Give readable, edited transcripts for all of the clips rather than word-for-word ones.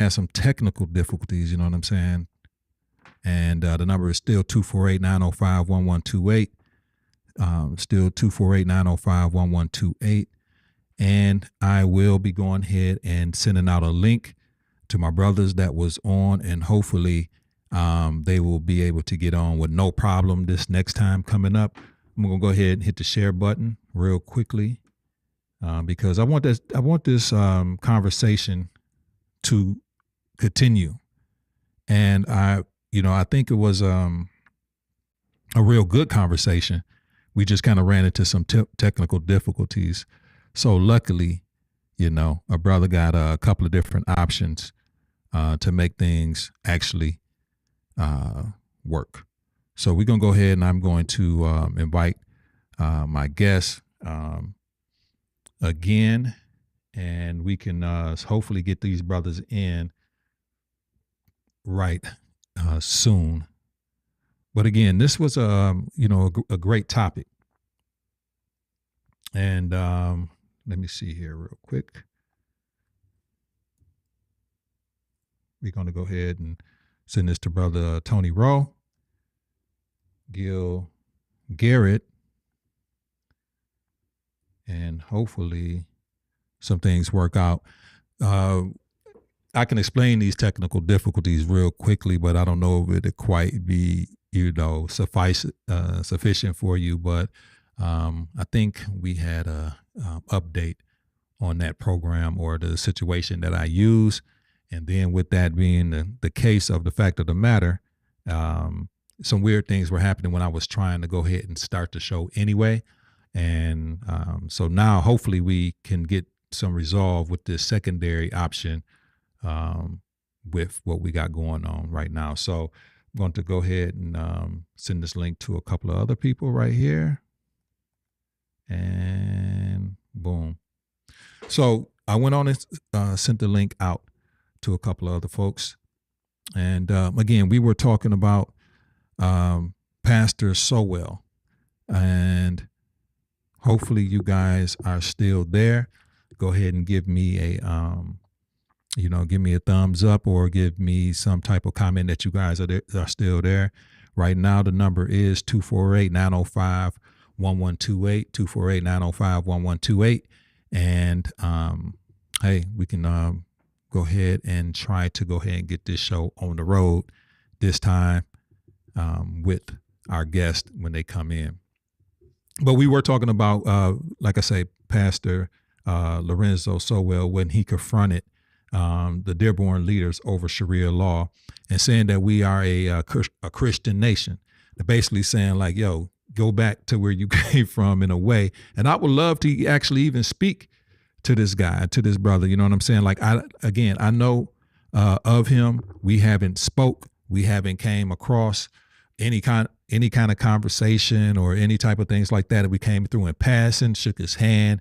had some technical difficulties, you know what I'm saying? And the number is still 248-905-1128. Still 248-905-1128. And I will be going ahead and sending out a link to my brothers that was on, and hopefully they will be able to get on with no problem this next time coming up. I'm gonna go ahead and hit the share button real quickly because I want this conversation to continue, and I think it was a real good conversation. We just kind of ran into some technical difficulties. So luckily, a brother got a couple of different options to make things actually work. So we're going to go ahead and I'm going to invite my guests again, and we can hopefully get these brothers in right soon. But again, this was a great topic. And let me see here real quick. We're going to go ahead and send this to Brother Tony Rowe, Gil Garrett, and hopefully some things work out. I can explain these technical difficulties real quickly, but I don't know if it'll quite be, sufficient for you. But I think we had a update on that program or the situation that I use. And then with that being the case of the fact of the matter, some weird things were happening when I was trying to go ahead and start the show anyway. And so now hopefully we can get some resolve with this secondary option with what we got going on right now. So I'm going to go ahead and send this link to a couple of other people right here. And boom. So I went on and sent the link out to a couple of other folks. And again, we were talking about Pastor Sowell. And hopefully you guys are still there. Go ahead and give me a give me a thumbs up or give me some type of comment that you guys are still there. Right now, the number is 248-905-1128, 248-905-1128. And hey, we can go ahead and try to go ahead and get this show on the road this time with our guests when they come in. But we were talking about, like I say, Pastor Lorenzo Sowell, when he confronted the Dearborn leaders over Sharia law and saying that we are a Christian nation. They're basically saying like, yo, go back to where you came from in a way. And I would love to actually even speak to this guy, to this brother. You know what I'm saying? Like, I know of him. We haven't spoke. We haven't came across any kind of conversation or any type of things like that. We came through in passing, shook his hand.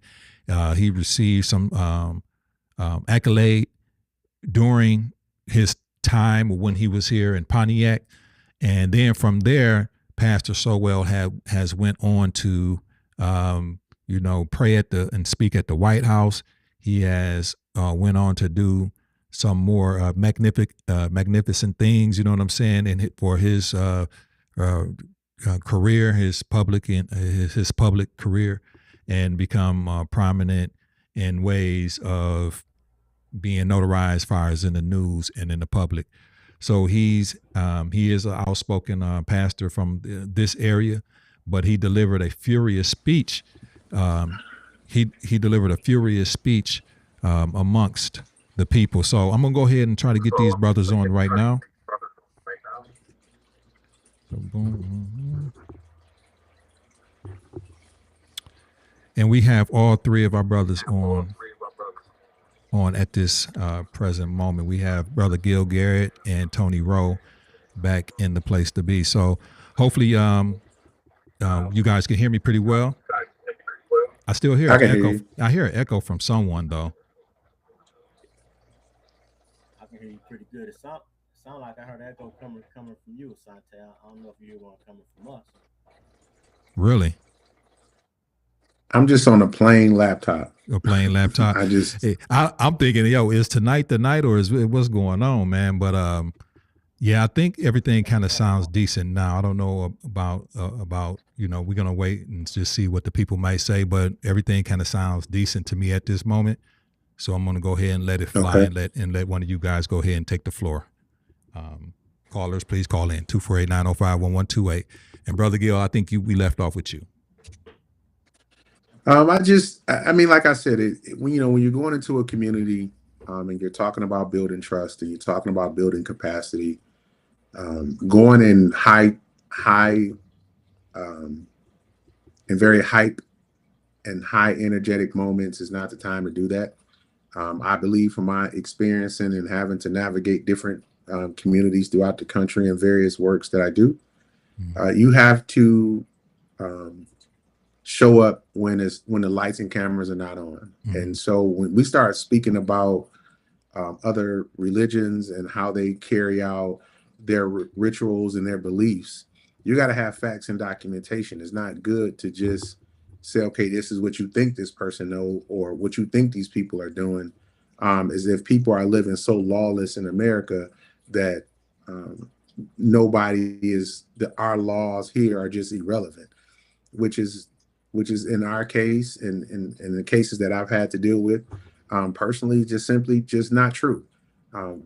He received some accolade during his time when he was here in Pontiac. And then from there, Pastor Sowell has went on to, pray and speak at the White House. He has went on to do some more magnificent things, you know what I'm saying? And for his career, his public career, and become prominent in ways of being notarized as far as in the news and in the public. So he is an outspoken pastor from this area, but he delivered a furious speech. He delivered a furious speech amongst the people. So I'm gonna go ahead and try to get these brothers on right now. And we have all three of our brothers on at this present moment. We have Brother Gil Garrett and Tony Rowe back in the place to be. So hopefully you guys can hear me pretty well. I still hear an echo. I hear an echo from someone though. I can hear you pretty good. It sound like I heard an echo coming from you, Santel. I don't know if you want coming from us. Really? I'm just on a plain laptop. A plain laptop. I just Hey, I'm thinking, yo, is tonight the night or is what's going on, man? But yeah, I think everything kind of sounds decent now. I don't know about we're gonna wait and just see what the people might say, but everything kind of sounds decent to me at this moment. So I'm gonna go ahead and let it fly okay. and let one of you guys go ahead and take the floor. Callers, please call in 248-905-1128. And Brother Gil, I think we left off with you. I mean, like I said, when when you're going into a community, and you're talking about building trust, and you're talking about building capacity, going in high, um, and very hype and high energetic moments is not the time to do that. I believe from my experience and having to navigate different communities throughout the country and various works that I do, you have to um, show up when the lights and cameras are not on. And so when we start speaking about other religions and how they carry out their rituals and their beliefs, you got to have facts and documentation. It's not good to just say, okay, this is what you think this person know or what you think these people are doing, as if people are living so lawless in America that um, our laws here are just irrelevant, which is in our case and in the cases that I've had to deal with personally, just simply just not true.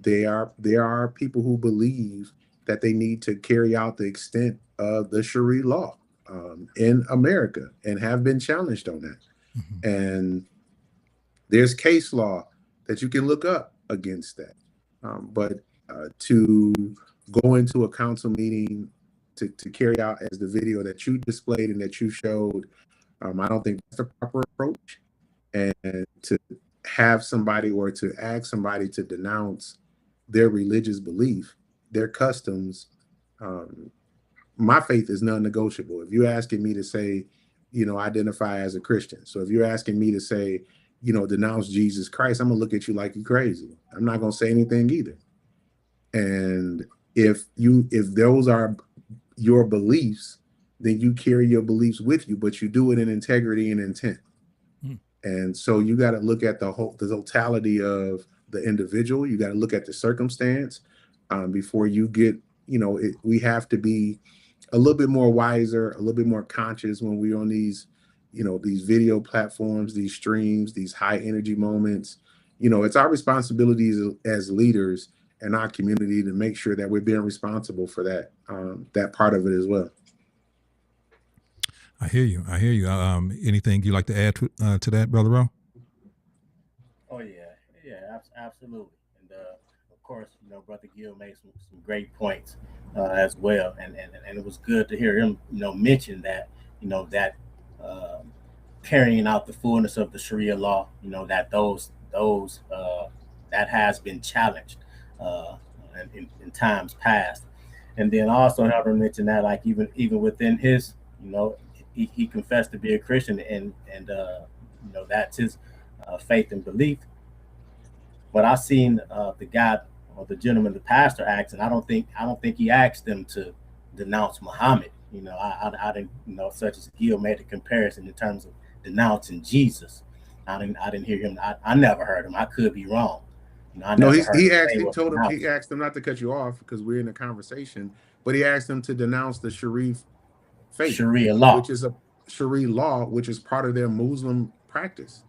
There are people who believe that they need to carry out the extent of the Sharia law in America and have been challenged on that. And there's case law that you can look up against that. But to go into a council meeting to carry out as the video that you displayed and that you showed, I don't think that's the proper approach. And to have somebody or to ask somebody to denounce their religious belief, their customs, my faith is non-negotiable. If you're asking me to say, identify as a Christian. So if you're asking me to say, denounce Jesus Christ, I'm gonna look at you like you're crazy. I'm not gonna say anything either. And if those are your beliefs, then you carry your beliefs with you, but you do it in integrity and intent. And so you got to look at the totality of the individual. You got to look at the circumstance before you get, we have to be a little bit more wiser, a little bit more conscious when we're on these, these video platforms, these streams, these high energy moments. It's our responsibilities as leaders in our community to make sure that we're being responsible for that part of it as well. I hear you. Anything you'd like to add to that, Brother Ro? Oh yeah, absolutely. And of course, Brother Gill made some great points as well, and it was good to hear him, mention that, that carrying out the fullness of the Sharia law, that those that has been challenged in times past, and then also have him mention that, like, even within his, he confessed to be a Christian, and that's his faith and belief. But I seen the guy or the gentleman, the pastor, asked, and I don't think he asked them to denounce Muhammad. I didn't, such as Gil made a comparison in terms of denouncing Jesus. I didn't hear him. I never heard him. I could be wrong. He asked them not to cut you off because we're in a conversation, but he asked them to denounce the Sharif faith, Sharia law, which is a Sharia law, which is part of their Muslim practice.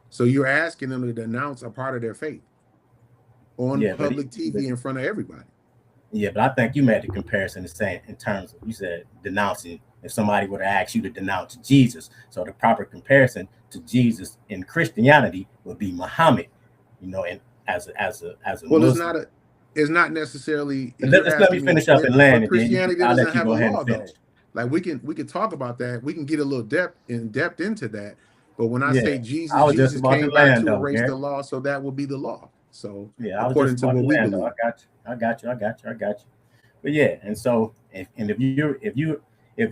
So you're asking them to denounce a part of their faith on public TV in front of everybody. Yeah, but I think you made the comparison to saying in terms of, you said denouncing. If somebody would have asked you to denounce Jesus, so the proper comparison to Jesus in Christianity would be Muhammad. And as a well, Muslim. It's not necessarily. Let's let me finish up and land. But Christianity doesn't have a law, though. Finish. Like we can talk about that. We can get a little depth into that. But when I say Jesus came back to erase the law, so that will be the law. So according to what we believe. I got you. But yeah, and so if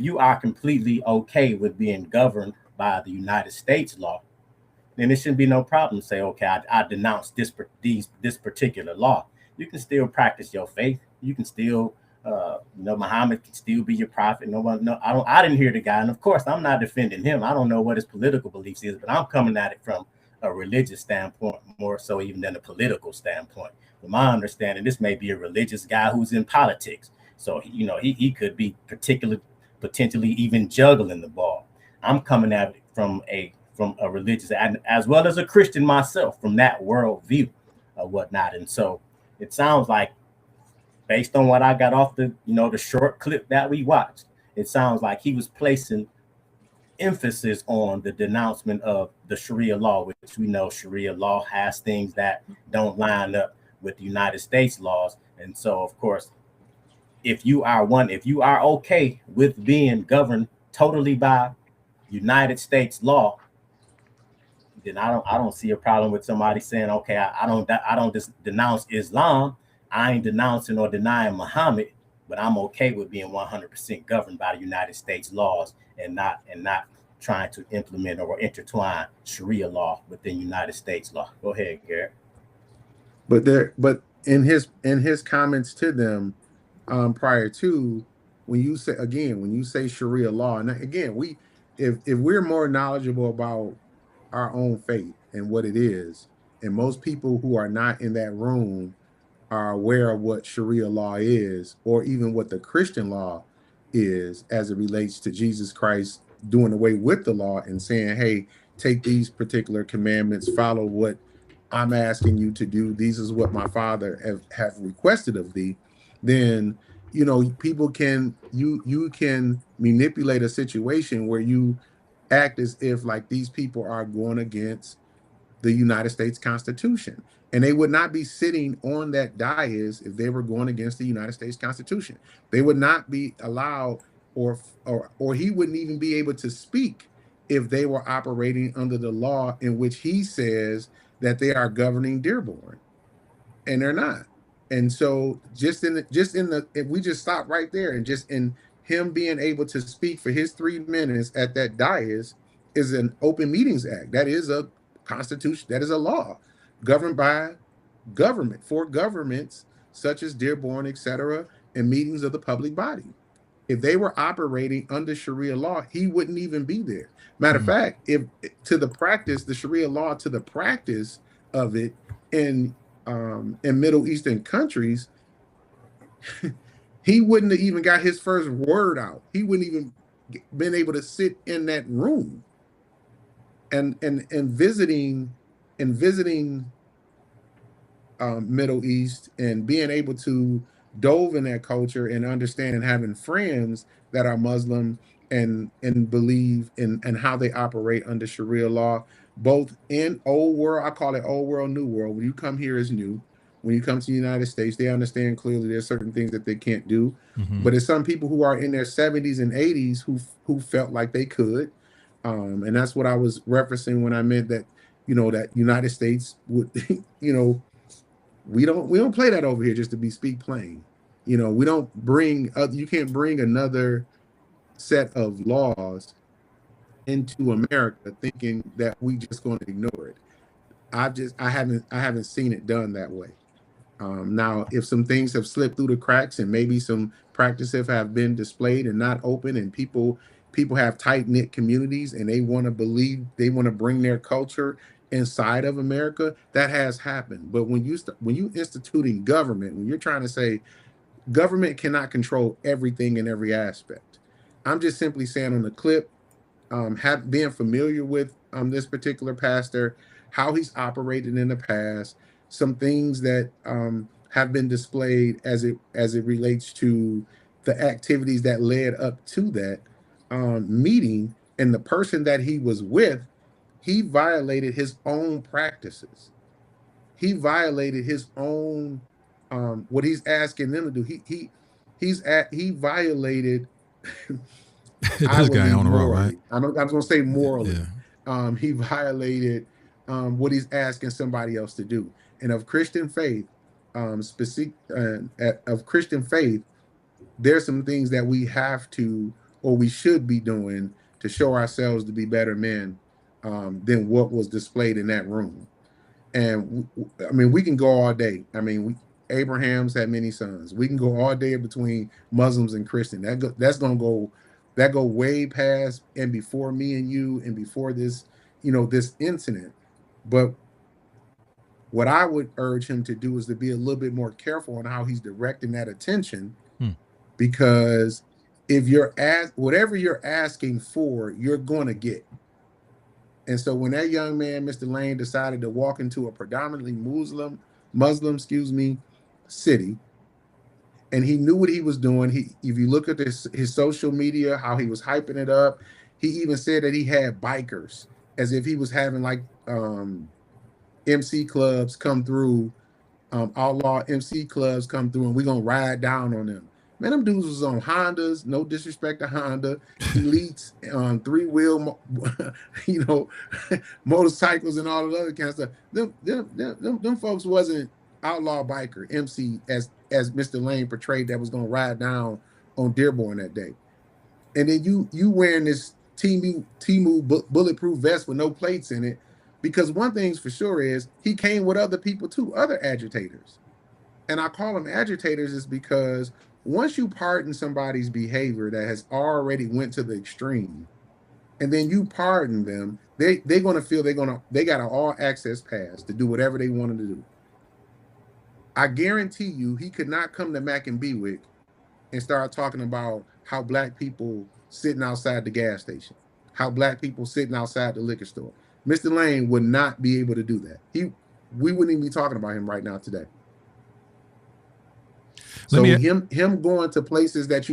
you are completely okay with being governed by the United States law, then it shouldn't be no problem to say, okay, I denounce this particular law. You can still practice your faith. You can still Muhammad can still be your prophet. No one, no, I didn't hear the guy, and of course, I'm not defending him. I don't know what his political beliefs is, but I'm coming at it from a religious standpoint more so even than a political standpoint. From my understanding, this may be a religious guy who's in politics, so he could be potentially even juggling the ball. I'm coming at it from a religious and as well as a Christian myself from that worldview or whatnot, and so it sounds like based on what I got off the short clip that we watched, it sounds like he was placing emphasis on the denouncement of the Sharia law, which we know Sharia law has things that don't line up with the United States laws. And so, of course, if you are okay with being governed totally by United States law, then I don't see a problem with somebody saying, okay, I don't just denounce Islam. I ain't denouncing or denying Muhammad, but I'm okay with being 100% governed by the United States laws and not trying to implement or intertwine Sharia law within United States law. Go ahead, Garrett. But in his comments to them prior to, when you say Sharia law, and again, if we're more knowledgeable about our own faith and what it is, and most people who are not in that room are aware of what Sharia law is, or even what the Christian law is as it relates to Jesus Christ doing away with the law and saying, hey, take these particular commandments, follow what I'm asking you to do. These is what my father have requested of thee. Then, people you can manipulate a situation where you act as if like these people are going against the United States Constitution. And they would not be sitting on that dais if they were going against the United States Constitution. They would not be allowed, or he wouldn't even be able to speak if they were operating under the law in which he says that they are governing Dearborn, and they're not. And so if we just stop right there, and just in him being able to speak for his 3 minutes at that dais is an Open Meetings Act. That is a constitution. That is a law governed by government for governments such as Dearborn, etc., and meetings of the public body. If they were operating under Sharia law, he wouldn't even be there. Matter of fact, if the Sharia law to the practice of it in Middle Eastern countries, he wouldn't have even got his first word out. He wouldn't even been able to sit in that room and visiting Middle East and being able to dove in that culture and understand, and having friends that are Muslim and believe in and how they operate under Sharia law, both in old world, I call it old world, new world. When you come here is new. When you come to the United States, they understand clearly there's certain things that they can't do. But it's some people who are in their 70s and 80s who felt like they could. And that's what I was referencing when I meant that, that United States would, we don't play that over here just to speak plain. We don't bring you can't bring another set of laws into America thinking that we just going to ignore it. I haven't seen it done that way. Now, if some things have slipped through the cracks and maybe some practices have been displayed and not open, and people have tight-knit communities and they want to bring their culture inside of America, that has happened. But when you instituting government, when you're trying to say government cannot control everything in every aspect, I'm just simply saying on the clip, being familiar with this particular pastor, how he's operated in the past, some things that have been displayed as it relates to the activities that led up to that meeting, and the person that he was with, he violated his own practices. He violated his own what he's asking them to do. He violated. This guy on the road, right? I'm going to say morally. Yeah. He violated what he's asking somebody else to do. And of Christian faith, of Christian faith, there's some things that we have to, or we should be doing to show ourselves to be better men than what was displayed in that room. And I mean, we can go all day. I mean, Abraham's had many sons. We can go all day between Muslims and Christian. That's gonna go way past and before me and you and before this, this incident. But what I would urge him to do is to be a little bit more careful on how he's directing that attention, because if whatever you're asking for, you're going to get. And so when that young man, Mr. Lane, decided to walk into a predominantly Muslim, city, and he knew what he was doing. If you look at his social media, how he was hyping it up, he even said that he had bikers, as if he was having like MC clubs come through, outlaw MC clubs come through, and we're gonna ride down on them. Man, them dudes was on Hondas. No disrespect to Honda, Elites, 3-wheel, motorcycles and all of the other kind of stuff. Them folks wasn't outlaw biker MC as Mr. Lane portrayed that was gonna ride down on Dearborn that day. And then you wearing this Temu bulletproof vest with no plates in it, because one thing's for sure is he came with other people too, other agitators. And I call them agitators is because once you pardon somebody's behavior that has already went to the extreme, and then you pardon them, they're gonna feel they got an all access pass to do whatever they wanted to do. I guarantee you he could not come to Mac and Bewick and start talking about how black people sitting outside the gas station, how black people sitting outside the liquor store. Mr. Lane would not be able to do that. We wouldn't even be talking about him right now today. So him going to places that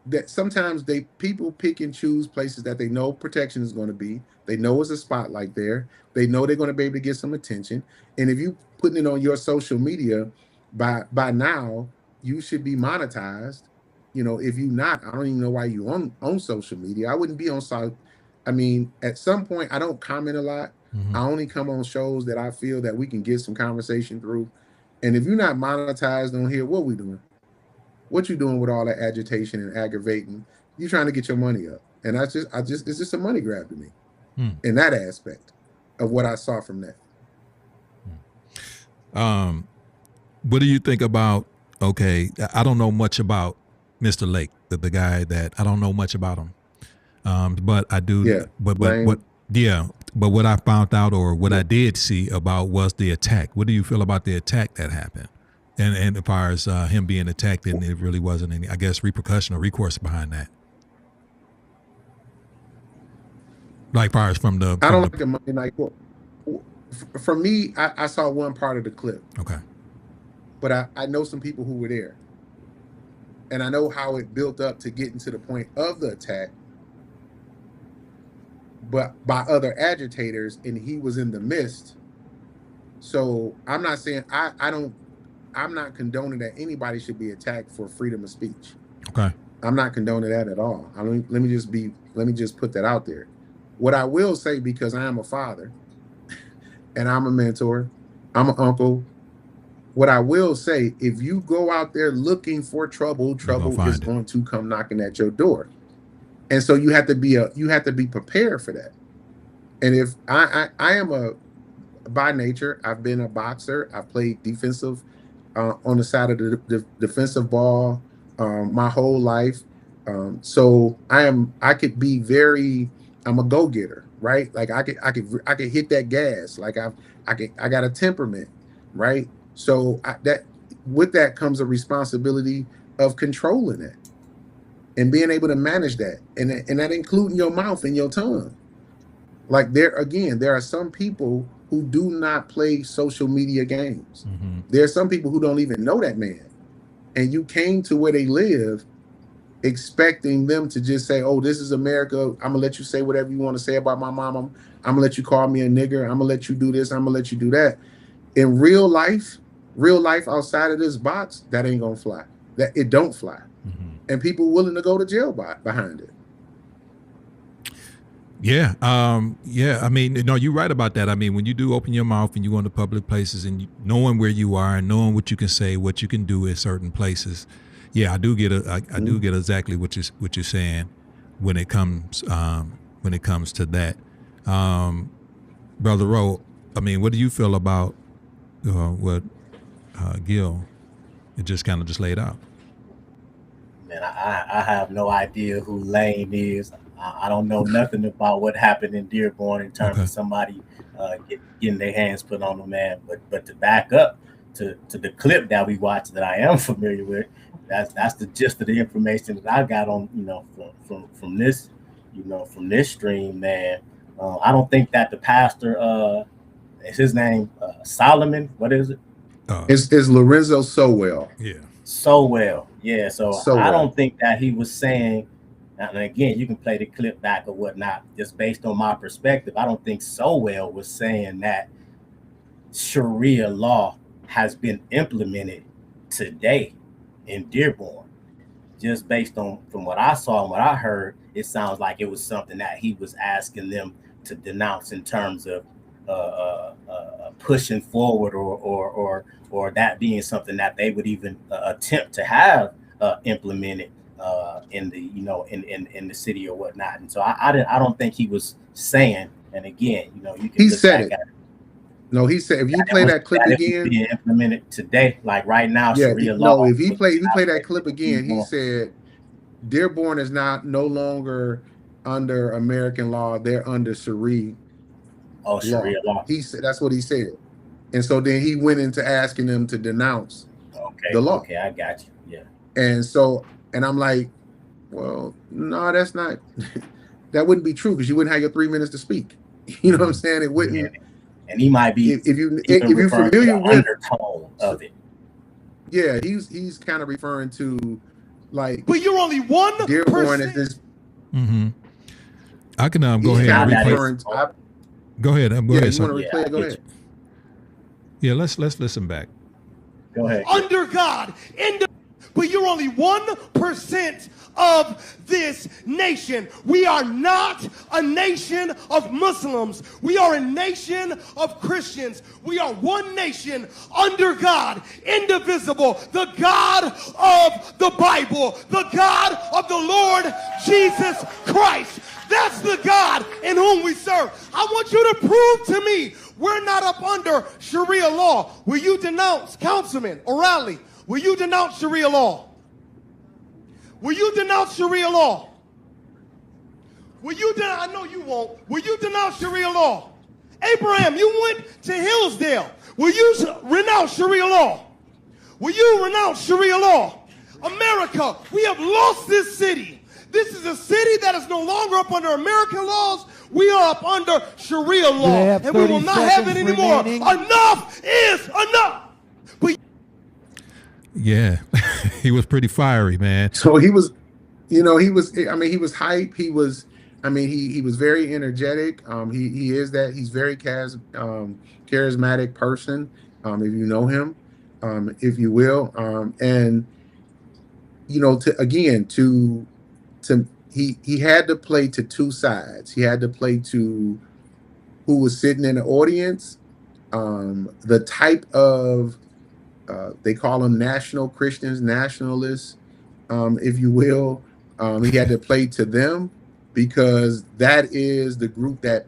that sometimes people pick and choose places that they know protection is going to be. They know it's a spotlight there. They know they're going to be able to get some attention. And if you putting it on your social media, by now you should be monetized. If you not, I don't even know why you on social media. I wouldn't be on site. I mean, at some point, I don't comment a lot. I only come on shows that I feel that we can get some conversation through. And if you're not monetized on here, what we doing? What you doing with all that agitation and aggravating? You trying to get your money up. And it's just a money grab to me in that aspect of what I saw from that. What do you think about, okay, I don't know much about Mr. Lake, the guy that I don't know much about him. But I do, but what I found out or what I did see about was the attack. What do you feel about the attack that happened? And as far as him being attacked, and it really wasn't any, I guess, repercussion or recourse behind that. Like far as from the, I don't like a Monday night court. For me, I saw one part of the clip. Okay. But I know some people who were there. And I know how it built up to getting to the point of the attack, but by other agitators, and he was in the midst. So I'm not saying I'm not condoning that anybody should be attacked for freedom of speech. Okay. I'm not condoning that at all. Let me just put that out there. What I will say, because I am a father and I'm a mentor, I'm an uncle. What I will say, if you go out there looking for trouble is going to come knocking at your door. And so you have to be prepared for that. And if I am by nature, I've been a boxer. I've played defensive on the side of the defensive ball my whole life. So I'm a go-getter, right? Like I could hit that gas. Like I got a temperament, right? So with that comes a responsibility of controlling it and being able to manage that, and that including your mouth and your tongue. Like there are some people who do not play social media games. There are some people who don't even know that man, and you came to where they live expecting them to just say, "Oh, this is America. I'm gonna let you say whatever you want to say about my mom. I'm gonna let you call me a nigger. I'm gonna let you do this. I'm gonna let you do that." In real life outside of this box, that ain't gonna fly. That it don't fly, and people willing to go to jail behind it. Yeah. I mean, no, you're right about that. I mean, when you do open your mouth and you go into public places and knowing where you are and knowing what you can say, what you can do at certain places. Yeah, I do get I do get exactly what you're saying when it comes to that. Brother Rowe, I mean, what do you feel about what Gil, it just kind of just laid out. Man, I have no idea who Lane is. I don't know nothing about what happened in Dearborn in terms Okay. of somebody getting their hands put on the man. But to back up to the clip that we watched that I am familiar with, that's the gist of the information that I got on from this from this stream, man. I don't think that the pastor is his name Solomon. What is it? It's Lorenzo Sowell. Yeah. Sowell. Yeah. So Sowell. I don't think that he was saying. And again, you can play the clip back or whatnot. Just based on my perspective, I don't think Sowell was saying that Sharia law has been implemented today in Dearborn. Just based on from what I saw and what I heard, it sounds like it was something that he was asking them to denounce in terms of pushing forward or that being something that they would even attempt to have implemented in the in the city or whatnot. And so I don't think he was saying. And again, you can. He said it. No, he said if you play that clip again, being implemented today, like right now, yeah. Sharia law. No, if you play that clip again, he said Dearborn is no longer under American law; they're under Sharia. Oh, Sharia law. He said that's what he said, and so then he went into asking them to denounce the law. Okay, I got you. Yeah. And I'm like, well, no, that's not. That wouldn't be true because you wouldn't have your 3 minutes to speak. You know what I'm saying? It wouldn't. Yeah. And he might be if you're familiar with undertone of it. Yeah, he's kind of referring to like. But you're only 1%. Dearborn is this. Mm-hmm. I can go ahead and replay. Go ahead. You want to replay it? Go ahead. Yeah, let's listen back. Go ahead. Under God, but you're only 1% of this nation. We are not a nation of Muslims. We are a nation of Christians. We are one nation under God, indivisible, the God of the Bible, the God of the Lord Jesus Christ. That's the God in whom we serve. I want you to prove to me we're not up under Sharia law. Will you denounce, Councilman O'Reilly, will you denounce Sharia law? Will you denounce Sharia law? Will you I know you won't. Will you denounce Sharia law? Abraham, you went to Hillsdale. Will you renounce Sharia law? Will you renounce Sharia law? America, we have lost this city. This is a city that is no longer up under American laws. We are up under Sharia law, and we will not have it anymore. Remaining. Enough is enough. But yeah, he was pretty fiery, man. So he was, he was hype. He was, he was very energetic. He is that. He's very charismatic person. If you know him, if you will, and he had to play to two sides. He had to play to who was sitting in the audience, the type of they call them national Christians, nationalists, if you will. He had to play to them because that is the group that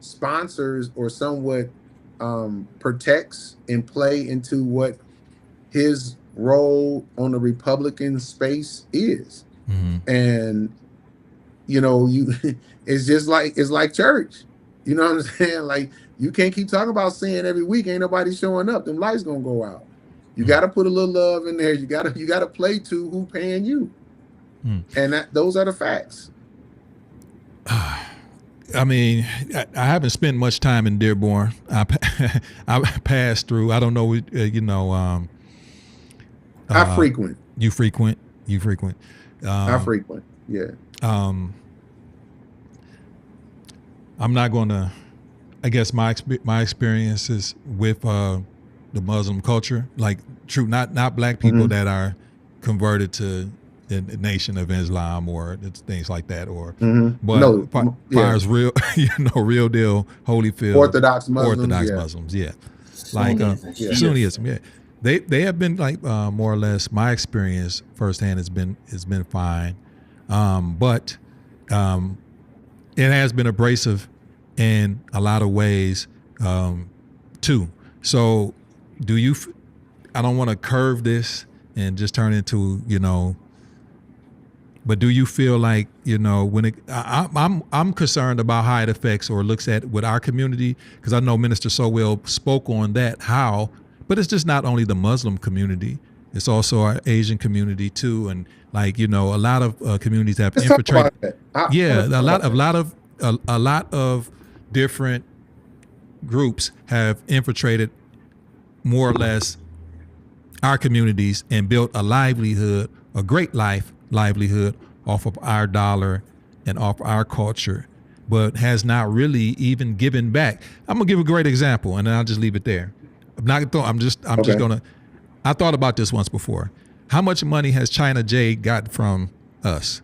sponsors or somewhat protects and play into what his role on the Republican space is. Mm-hmm. And it's like church. You know what I'm saying? Like, you can't keep talking about sin every week. Ain't nobody showing up. Them lights gonna go out. You got to put a little love in there. You got to play to who paying you, and those are the facts. I mean, I haven't spent much time in Dearborn. I passed through. I don't know. I frequent. You frequent. I frequent. Yeah. I'm not going to. I guess my experiences with the Muslim culture, like not black people that are converted to the Nation of Islam or things like that, or but fires real, real deal Holyfield Orthodox Muslims, yeah, like Sunnism, yeah. They have been like more or less. My experience firsthand has been fine, but it has been abrasive in a lot of ways too. So, do you I don't want to curve this and just turn into, but do you feel like, when I'm concerned about how it affects or looks at with our community, because I know Minister Sowell spoke on that, but it's just not only the Muslim community, it's also our Asian community too. And like, a lot of communities have Let's talk infiltrated. about that. Yeah, a lot of different groups have infiltrated more or less our communities and built a livelihood, a great livelihood off of our dollar and off our culture, but has not really even given back. I'm gonna give a great example, and then I'll just leave it there. I'm just gonna. I thought about this once before. How much money has China Jade got from us?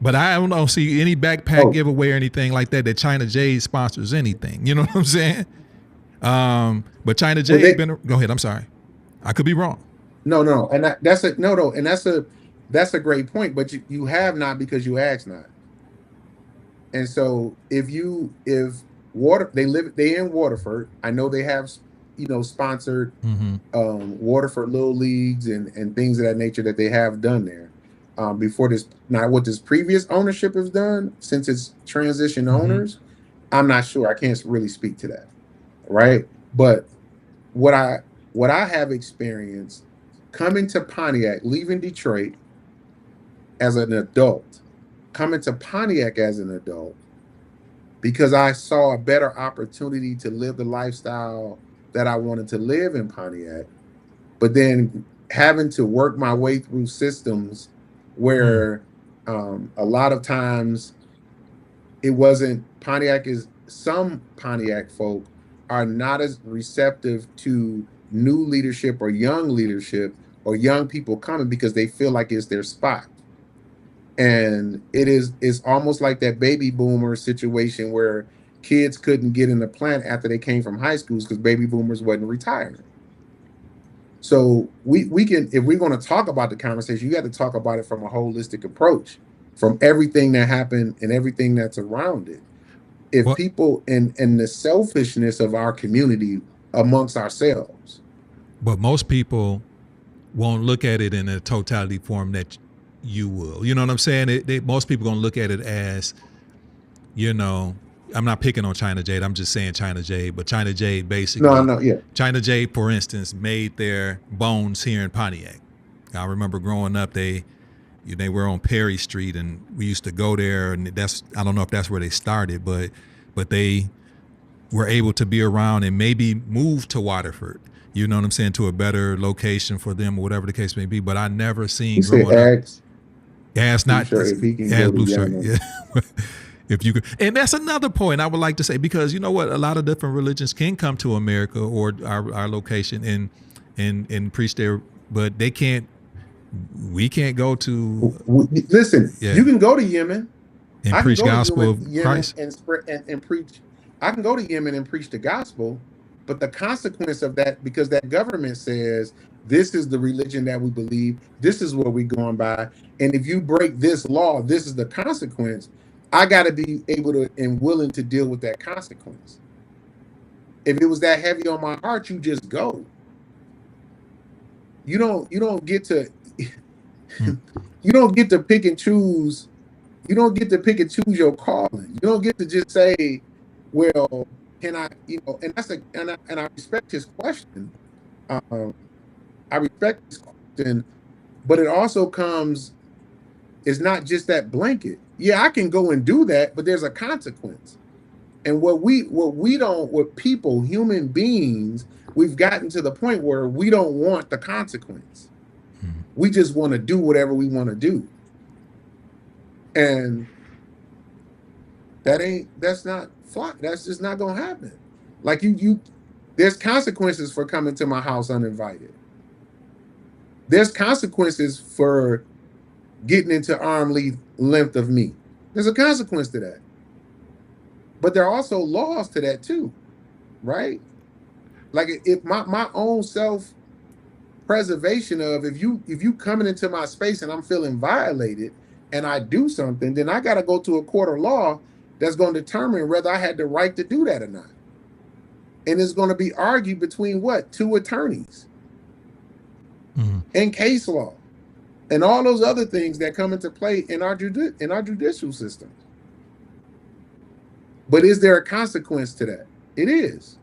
But I don't see any backpack giveaway or anything like that China Jade sponsors anything. You know what I'm saying? But China Jade go ahead. I'm sorry. I could be wrong. No. And that's a great point, but you have not because you asked not. And so they in Waterford, I know they have, sponsored Waterford Little Leagues and things of that nature that they have done there. Before this, now what this previous ownership has done since it's transition owners, I'm not sure. I can't really speak to that, right? But what I have experienced coming to Pontiac, leaving Detroit as an adult, coming to Pontiac as an adult, because I saw a better opportunity to live the lifestyle that I wanted to live in Pontiac, but then having to work my way through systems where a lot of times it wasn't some Pontiac folk are not as receptive to new leadership or young people coming because they feel like it's their spot. And it's almost like that baby boomer situation where kids couldn't get in the plant after they came from high schools because baby boomers wasn't retiring. So we can, if we're going to talk about the conversation, you got to talk about it from a holistic approach, from everything that happened and everything that's around it. If people and the selfishness of our community amongst ourselves. But most people won't look at it in a totality form that you will. You know what I'm saying? Most people going to look at it as, I'm not picking on China Jade. I'm just saying China Jade. But China Jade basically, China Jade, for instance, made their bones here in Pontiac. I remember growing up, they were on Perry Street, and we used to go there. And I don't know if that's where they started, but they were able to be around and maybe move to Waterford. You know what I'm saying? To a better location for them, or whatever the case may be. But I never seen growing up. Ask not blue shirt. Yeah. If you could, and that's another point I would like to say, because you know what, a lot of different religions can come to America or our location and preach there, but they can't. We can't go to. Listen, you can go to Yemen and preach gospel of Christ and preach. I can go to Yemen and preach the gospel, but the consequence of that, because that government says this is the religion that we believe, this is what we're going by, and if you break this law, this is the consequence. I got to be able to and willing to deal with that consequence. If it was that heavy on my heart, you just go. You don't get to you don't get to pick and choose. You don't get to pick and choose your calling. You don't get to just say, well, can I, and I respect his question. I respect his question, but it also comes, it's not just that blanket. Yeah, I can go and do that, but there's a consequence. And what people, human beings, we've gotten to the point where we don't want the consequence. We just want to do whatever we want to do. And that's just not going to happen. Like there's consequences for coming to my house uninvited. There's consequences for getting into arm length of me. There's a consequence to that. But there are also laws to that too, right? Like if my own self-preservation of if you coming into my space and I'm feeling violated and I do something, then I got to go to a court of law that's going to determine whether I had the right to do that or not. And it's going to be argued between two attorneys. and case law and all those other things that come into play in our judicial system. But is there a consequence to that? It is.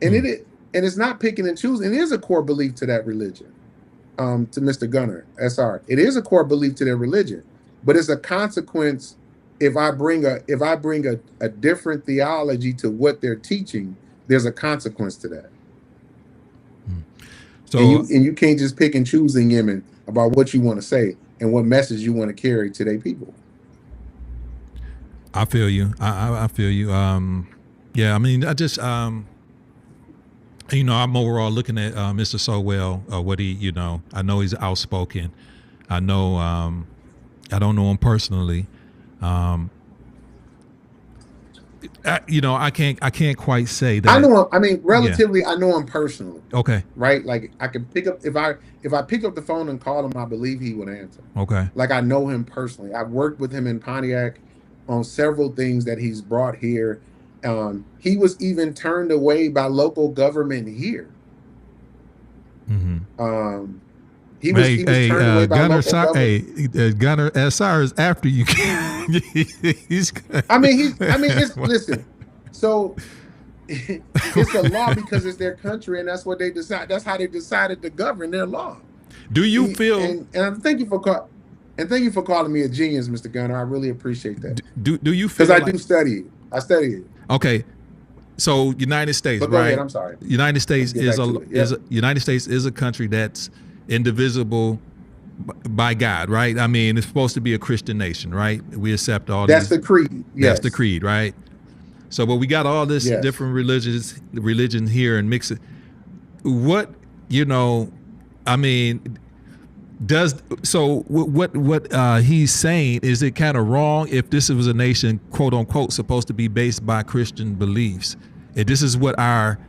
And it's not picking and choosing. It is a core belief to that religion. To Mr. Gunner, SR. It is a core belief to their religion, but it's a consequence if I bring a different theology to what they're teaching. There's a consequence to that. So and you can't just pick and choose in Yemen about what you want to say and what message you want to carry to their people. I feel you. I feel you. Yeah, I mean, I just I'm overall looking at Mr. Sowell, what he, I know he's outspoken. I know, I don't know him personally. I can't quite say that. I know him. I mean, relatively, yeah. I know him personally. Okay. Right. Like I can pick up if I pick up the phone and call him, I believe he would answer. Okay. Like I know him personally. I've worked with him in Pontiac on several things that he's brought here. He was even turned away by local government here. Mm-hmm. He was turned away by Gunner local government. Gunner SR is after you. Listen. So it's a law because it's their country, and that's what they decide. That's how they decided to govern their law. Do you feel? And thank you for calling me a genius, Mr. Gunner. I really appreciate that. Do you feel? Because I do study it. I study it. Okay. So United States, but go right? ahead, I'm sorry. United States United States is a country that's indivisible by God, right? I mean, it's supposed to be a Christian nation, right? We accept all that's the creed. Yes. That's the creed, right? So, but we got all this different religion here and mix it. What, I mean, what he's saying, is it kind of wrong if this was a nation, quote unquote, supposed to be based by Christian beliefs? And this is what our,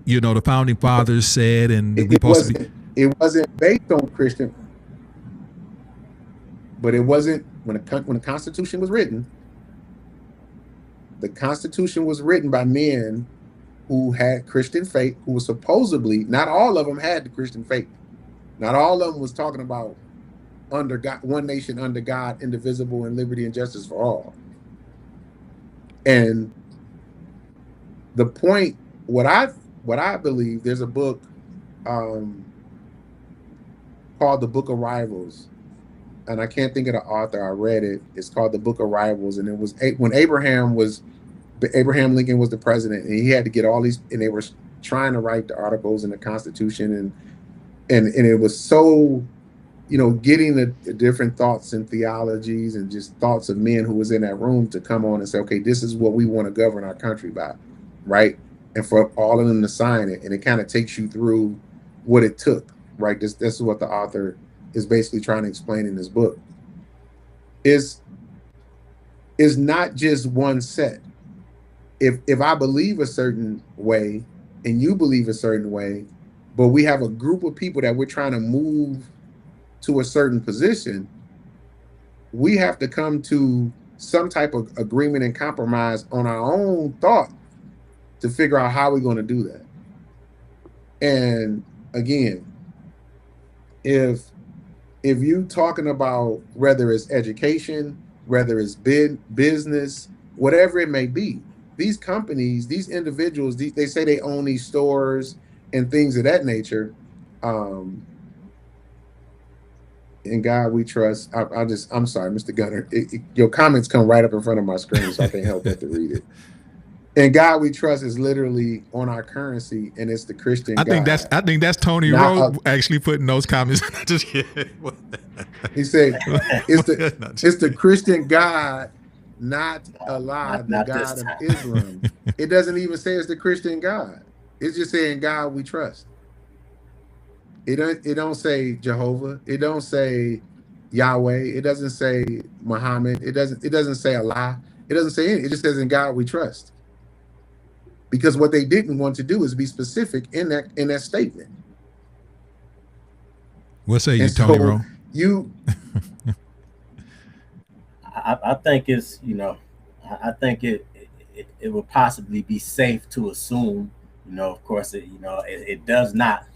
the founding fathers said, and it wasn't based on Christian, but it wasn't when the Constitution was written. The Constitution was written by men who had Christian faith, who was supposedly, not all of them had the Christian faith. Not all of them was talking about under God, one nation under God, indivisible, and liberty and justice for all. And the point, what I believe, there's a book called The Book of Rivals, and I can't think of the author. I read it. It's called The Book of Rivals, and it was when Abraham Lincoln was the president, and he had to get all these, and they were trying to write the articles in the Constitution, and it was so, getting the different thoughts and theologies and just thoughts of men who was in that room to come on and say, okay, this is what we want to govern our country by, right? And for all of them to sign it, and it kind of takes you through what it took, right? This is what the author is basically trying to explain in this book. Is not just one set. If I believe a certain way and you believe a certain way, but we have a group of people that we're trying to move to a certain position, we have to come to some type of agreement and compromise on our own thought to figure out how we're going to do that. And again, if you talking about whether it's education, whether it's business, whatever it may be, these companies, these individuals, they say they own these stores and things of that nature. In God we trust. I'm sorry, Mr. Gunner. Your comments come right up in front of my screen, so I can't help but to read it. In God we trust is literally on our currency, and it's the Christian God. I think that's Tony Rose actually putting those comments. Just kidding. He said it's the Christian God, not Allah, the God of Islam. It doesn't even say it's the Christian God. It's just saying God we trust. It don't say Jehovah. It don't say Yahweh. It doesn't say Muhammad. It doesn't say Allah. It doesn't say anything. It just says in God we trust. Because what they didn't want to do is be specific in that statement. What say you, Tony Rowe? I think it's, I think it would possibly be safe to assume Of course, it does not,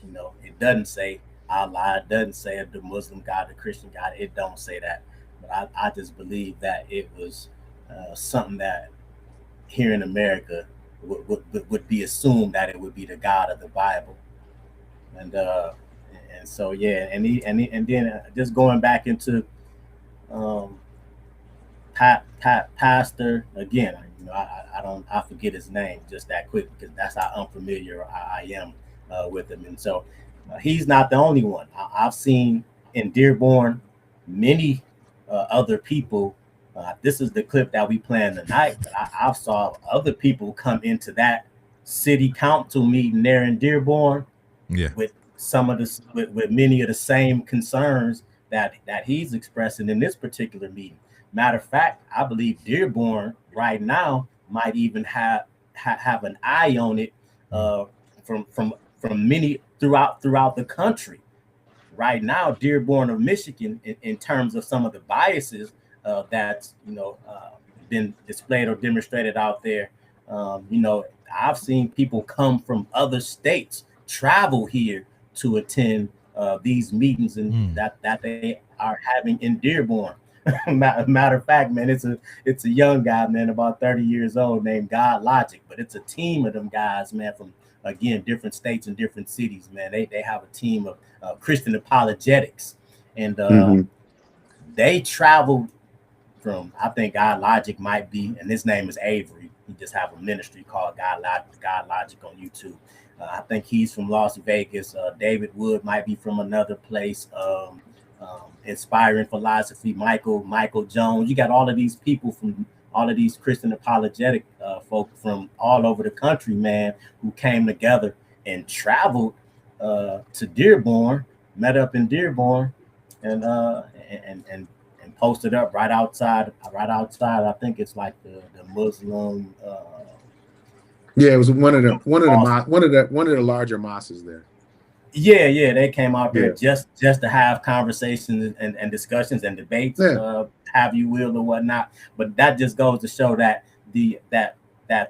it doesn't say Allah, it doesn't say the Muslim God, the Christian God, it don't say that. But I just believe that it was something that here in America would be assumed that it would be the God of the Bible. And so yeah, and then just going back into um, Pastor again. I forget his name just that quick because that's how unfamiliar I am with him. And so he's not the only one. I've seen in Dearborn many other people. This is the clip that we playing tonight, but I saw other people come into that city council meeting there in Dearborn Yeah. with some of the with many of the same concerns that he's expressing in this particular meeting. Matter of fact, I believe Dearborn right now might even have an eye on it from many throughout the country. Right now, Dearborn of Michigan, in terms of some of the biases that's been displayed or demonstrated out there, I've seen people come from other states travel here to attend these meetings and that they are having in Dearborn. Matter of fact, man, it's a young guy, man, about 30 years old, named God Logic, but it's a team of them guys, man, from again different states and different cities, man. They have a team of Christian apologetics, and they traveled from, I think God Logic might be, and his name is Avery. He just have a ministry called God Logic on YouTube. I think he's from Las Vegas. David Wood might be from another place. Inspiring Philosophy, Michael Jones. You got all of these people from all of these Christian apologetic folk from all over the country, man, who came together and traveled to Dearborn, met up in Dearborn, and posted up right outside. I think it's like the Muslim. Yeah, it was one of the larger mosques there. Yeah, they came out there just to have conversations and discussions and debates, have you will or whatnot. But that just goes to show that that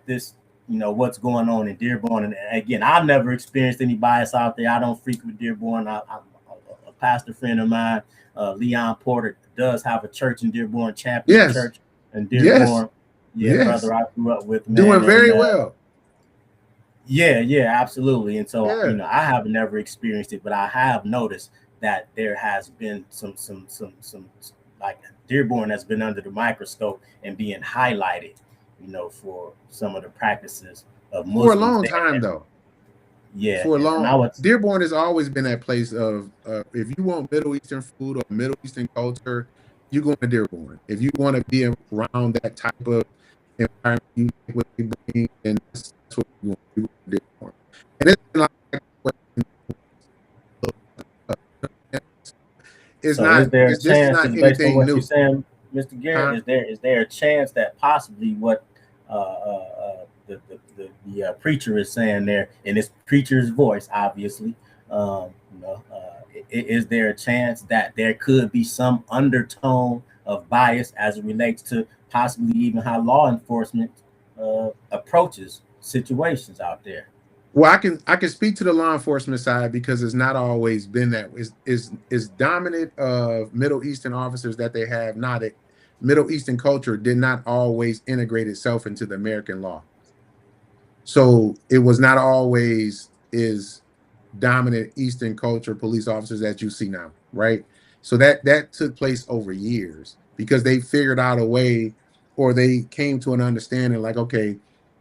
this, what's going on in Dearborn. And again, I've never experienced any bias out there. I don't frequent Dearborn. I'm a pastor friend of mine, Leon Porter, does have a church in Dearborn, Champion Church in Dearborn. Brother, I grew up with, man, doing very well. Yeah, absolutely. And so, I have never experienced it, but I have noticed that there has been some like Dearborn has been under the microscope and being highlighted, for some of the practices of Muslims. For a long time, though. Yeah. For a long Dearborn has always been that place of if you want Middle Eastern food or Middle Eastern culture, you go to Dearborn. If you want to be around that type of environment, you what you bring, and that's what you want. And it's not anything new. You're saying, Mr. Garrett, is there a chance that possibly what the preacher is saying there in his preacher's voice, obviously, is there a chance that there could be some undertone of bias as it relates to possibly even how law enforcement approaches situations out there? Well, I can speak to the law enforcement side because it's not always been that. Is dominant of Middle Eastern officers that they have. Not it. Middle Eastern culture did not always integrate itself into the American law. So it was not always is dominant Eastern culture police officers that you see now, right? So that took place over years because they figured out a way, or they came to an understanding like, okay,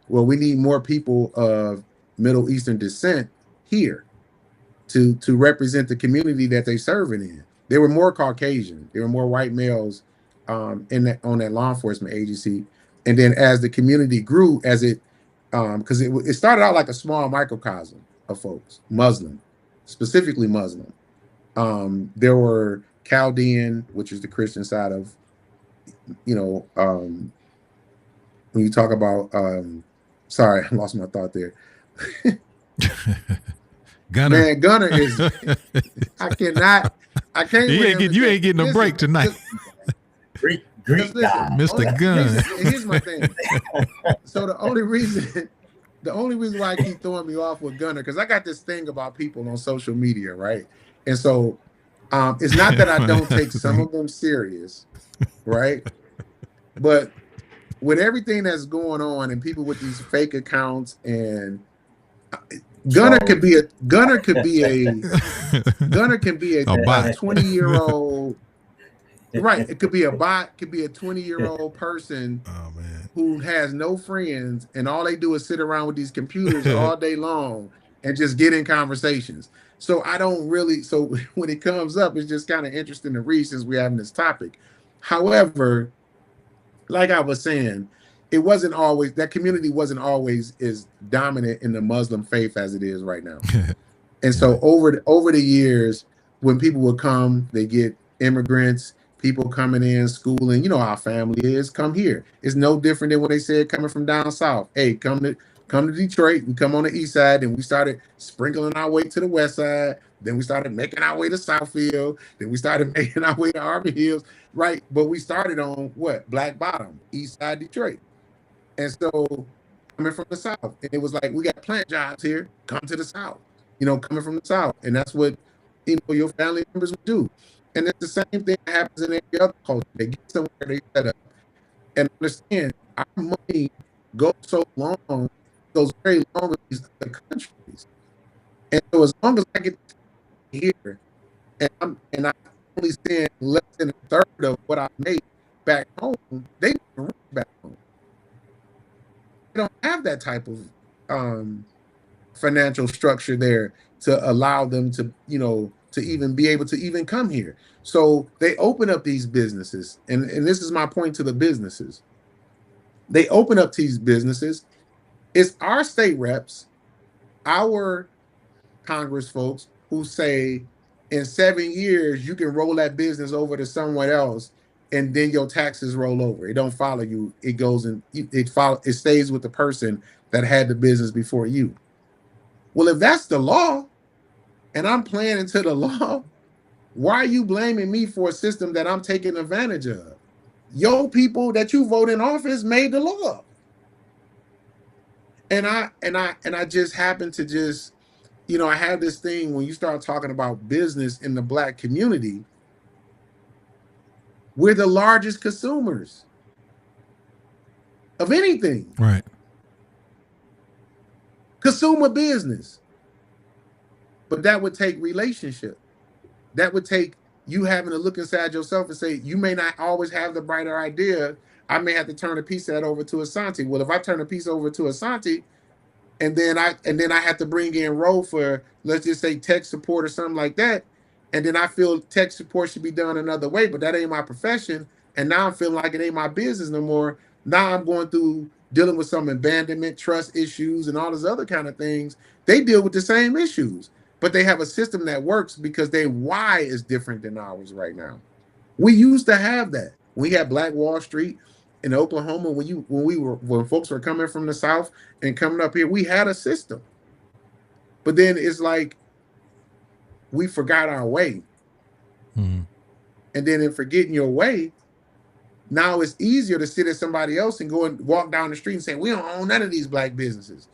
well, we need more people of Middle Eastern descent here to represent the community that they serving in. There were more Caucasian, there were more white males on that law enforcement agency. And then as the community grew, as it because it started out like a small microcosm of folks, Muslim, specifically Muslim. There were Chaldean, which is the Christian side of, when you talk about sorry, I lost my thought there. Gunner. Man, Gunner is I can't you ain't getting a break tonight. Greek guy. Mr. Gunn. Here's my thing. So the only reason The only reason why I keep throwing me off with Gunner, because I got this thing about people on social media, right? And so it's not that I don't take some of them serious, right? But with everything that's going on and people with these fake accounts and Gunner could be a Gunner could be Gunner can be A a bot. 20-year-old, right? It could be a bot, could be a 20-year-old person Oh man. who has no friends and all they do is sit around with these computers all day long and just get in conversations. So I don't really, so when it comes up, it's just kind of interesting to read since we're having this topic. However, like I was saying, it wasn't always, that community wasn't always as dominant in the Muslim faith as it is right now. And so over the years, when people would come, they get immigrants, people coming in, schooling. You know how our family is. Come here. It's no different than when they said coming from down south. Hey, come to Detroit. We come on the east side, and we started sprinkling our way to the west side. Then we started making our way to Southfield. Then we started making our way to Army Hills. Right, but we started on what? Black Bottom, east side Detroit. And so coming from the south, and it was like, we got plant jobs here. Come to the south. Coming from the south, and that's what your family members would do. And it's the same thing that happens in every other culture. They get somewhere, they set up, and understand our money goes so long, goes very long with these other countries. And so as long as I get here, and I only spend less than a third of what I make back home, they rich back home. They don't have that type of financial structure there to allow them to, to even be able to even come here. So they open up these businesses, and this is my point to the businesses. They open up these businesses. It's our state reps, our Congress folks who say in 7 years you can roll that business over to someone else, and then your taxes roll over. It don't follow you. It goes and it stays with the person that had the business before you. Well, if that's the law, and I'm playing into the law, why are you blaming me for a system that I'm taking advantage of? Your people that you vote in office made the law. And I just happen to just, I have this thing when you start talking about business in the Black community, we're the largest consumers of anything. Right. Consumer business. But that would take relationship. That would take you having to look inside yourself and say, you may not always have the brighter idea. I may have to turn a piece of that over to Asante. Well, if I turn a piece over to Asante, and then I have to bring in Ro for, let's just say, tech support or something like that, and then I feel tech support should be done another way, but that ain't my profession, and now I'm feeling like it ain't my business no more. Now I'm going through dealing with some abandonment, trust issues, and all those other kind of things. They deal with the same issues, but they have a system that works because their why is different than ours right now. We used to have that. We had Black Wall Street in Oklahoma when folks were coming from the South and coming up here. We had a system, but then it's like we forgot our way, and then in forgetting your way, now it's easier to sit at somebody else and go and walk down the street and say, we don't own none of these Black businesses.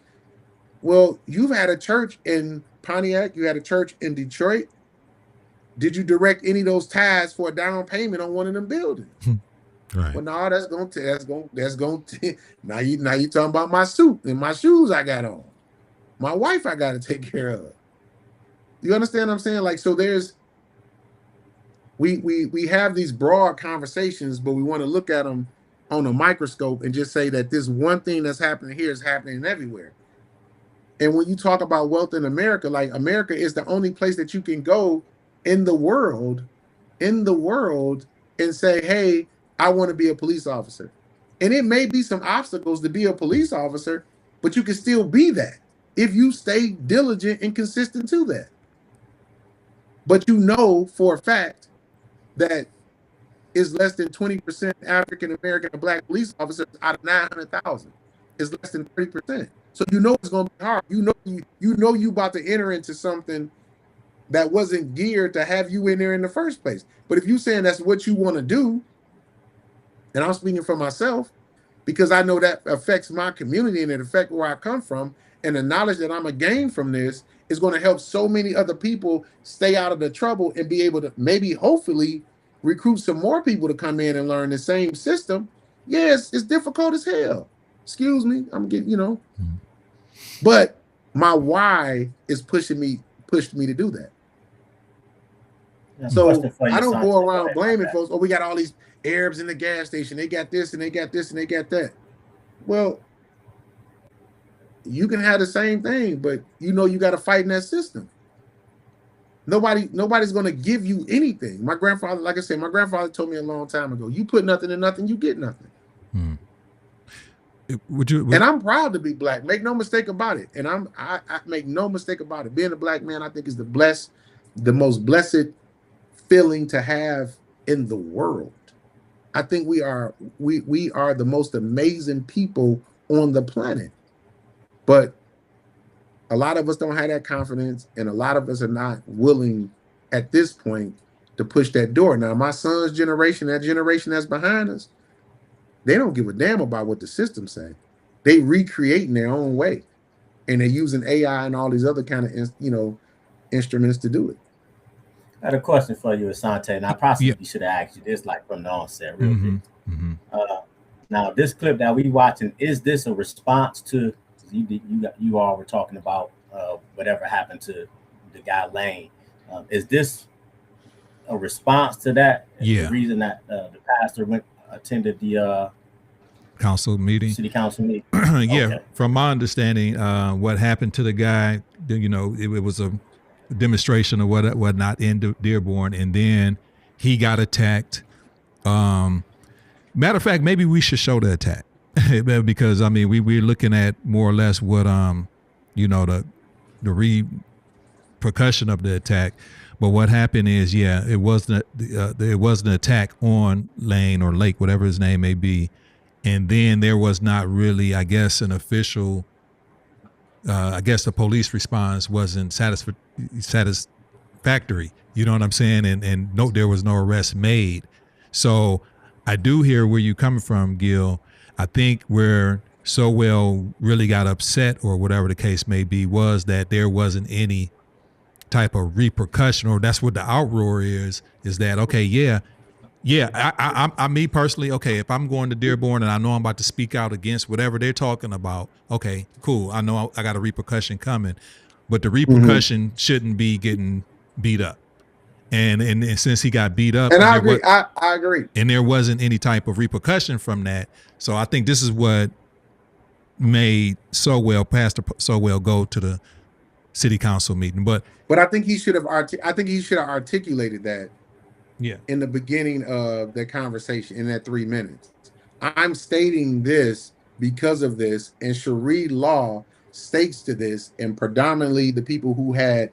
Well, you've had a church in Pontiac, you had a church in Detroit. Did you direct any of those ties for a down payment on one of them buildings? Right. Well, no, that's going to now you talking about my suit and my shoes I got on. My wife I got to take care of. You understand what I'm saying? Like, so there's we have these broad conversations, but we want to look at them on a microscope and just say that this one thing that's happening here is happening everywhere. And when you talk about wealth in America, like America is the only place that you can go in the world and say, hey, I want to be a police officer. And it may be some obstacles to be a police officer, but you can still be that if you stay diligent and consistent to that. But you know for a fact that is less than 20% African American and Black police officers out of 900,000. It's less than 30%. So you know it's going to be hard. You know you about to enter into something that wasn't geared to have you in there in the first place. But if you're saying that's what you want to do, and I'm speaking for myself, because I know that affects my community and it affects where I come from. And the knowledge that I'm going to gain from this is going to help so many other people stay out of the trouble and be able to maybe, hopefully, recruit some more people to come in and learn the same system. Yes, it's difficult as hell. Excuse me, I'm getting, but my why is pushed me to do that. So I don't go around blaming folks. Oh, we got all these Arabs in the gas station. They got this and they got this and they got that. Well, you can have the same thing, but you got to fight in that system. Nobody's going to give you anything. My grandfather, like I said, my grandfather told me a long time ago, you put nothing in nothing, you get nothing. And I'm proud to be black. Make no mistake about it. And I make no mistake about it. Being a black man, I think is the most blessed feeling to have in the world. I think we are the most amazing people on the planet. But a lot of us don't have that confidence, and a lot of us are not willing at this point to push that door. Now, my son's generation, that generation that's behind us, they don't give a damn about what the system say. They recreating their own way, and they're using AI and all these other kind of instruments to do it. I had a question for you, Asante, and I possibly should have asked you this like from the onset, real quick. Now, this clip that we watching, is this a response to you all were talking about whatever happened to the guy Lane? Is this a response to that? Yeah. The reason that the pastor attended the council meeting, city council meeting. Yeah. Okay. From my understanding, what happened to the guy, it was a demonstration of whatnot in Dearborn, and then he got attacked. Matter of fact, maybe we should show the attack because we're looking at more or less what the repercussion of the attack. But what happened is, it was an attack on Lane or Lake, whatever his name may be, and then there was not really, I guess, an official. I guess the police response wasn't satisfactory. You know what I'm saying? And no, there was no arrest made. So I do hear where you're coming from, Gil. I think where Sowell really got upset, or whatever the case may be, was that there wasn't any type of repercussion, or that's what the outroar is that, okay, I me personally, okay, if I'm going to Dearborn and I know I'm about to speak out against whatever they're talking about, okay, cool, I know I got a repercussion coming, but the repercussion shouldn't be getting beat up. And since he got beat up, and I agree, I agree, and there wasn't any type of repercussion from that, so I think this is what made Pastor Sowell go to the city council meeting. But I think he should have articulated that in the beginning of the conversation in that 3 minutes. I'm stating this because of this, and Sharia law states to this, and predominantly the people who had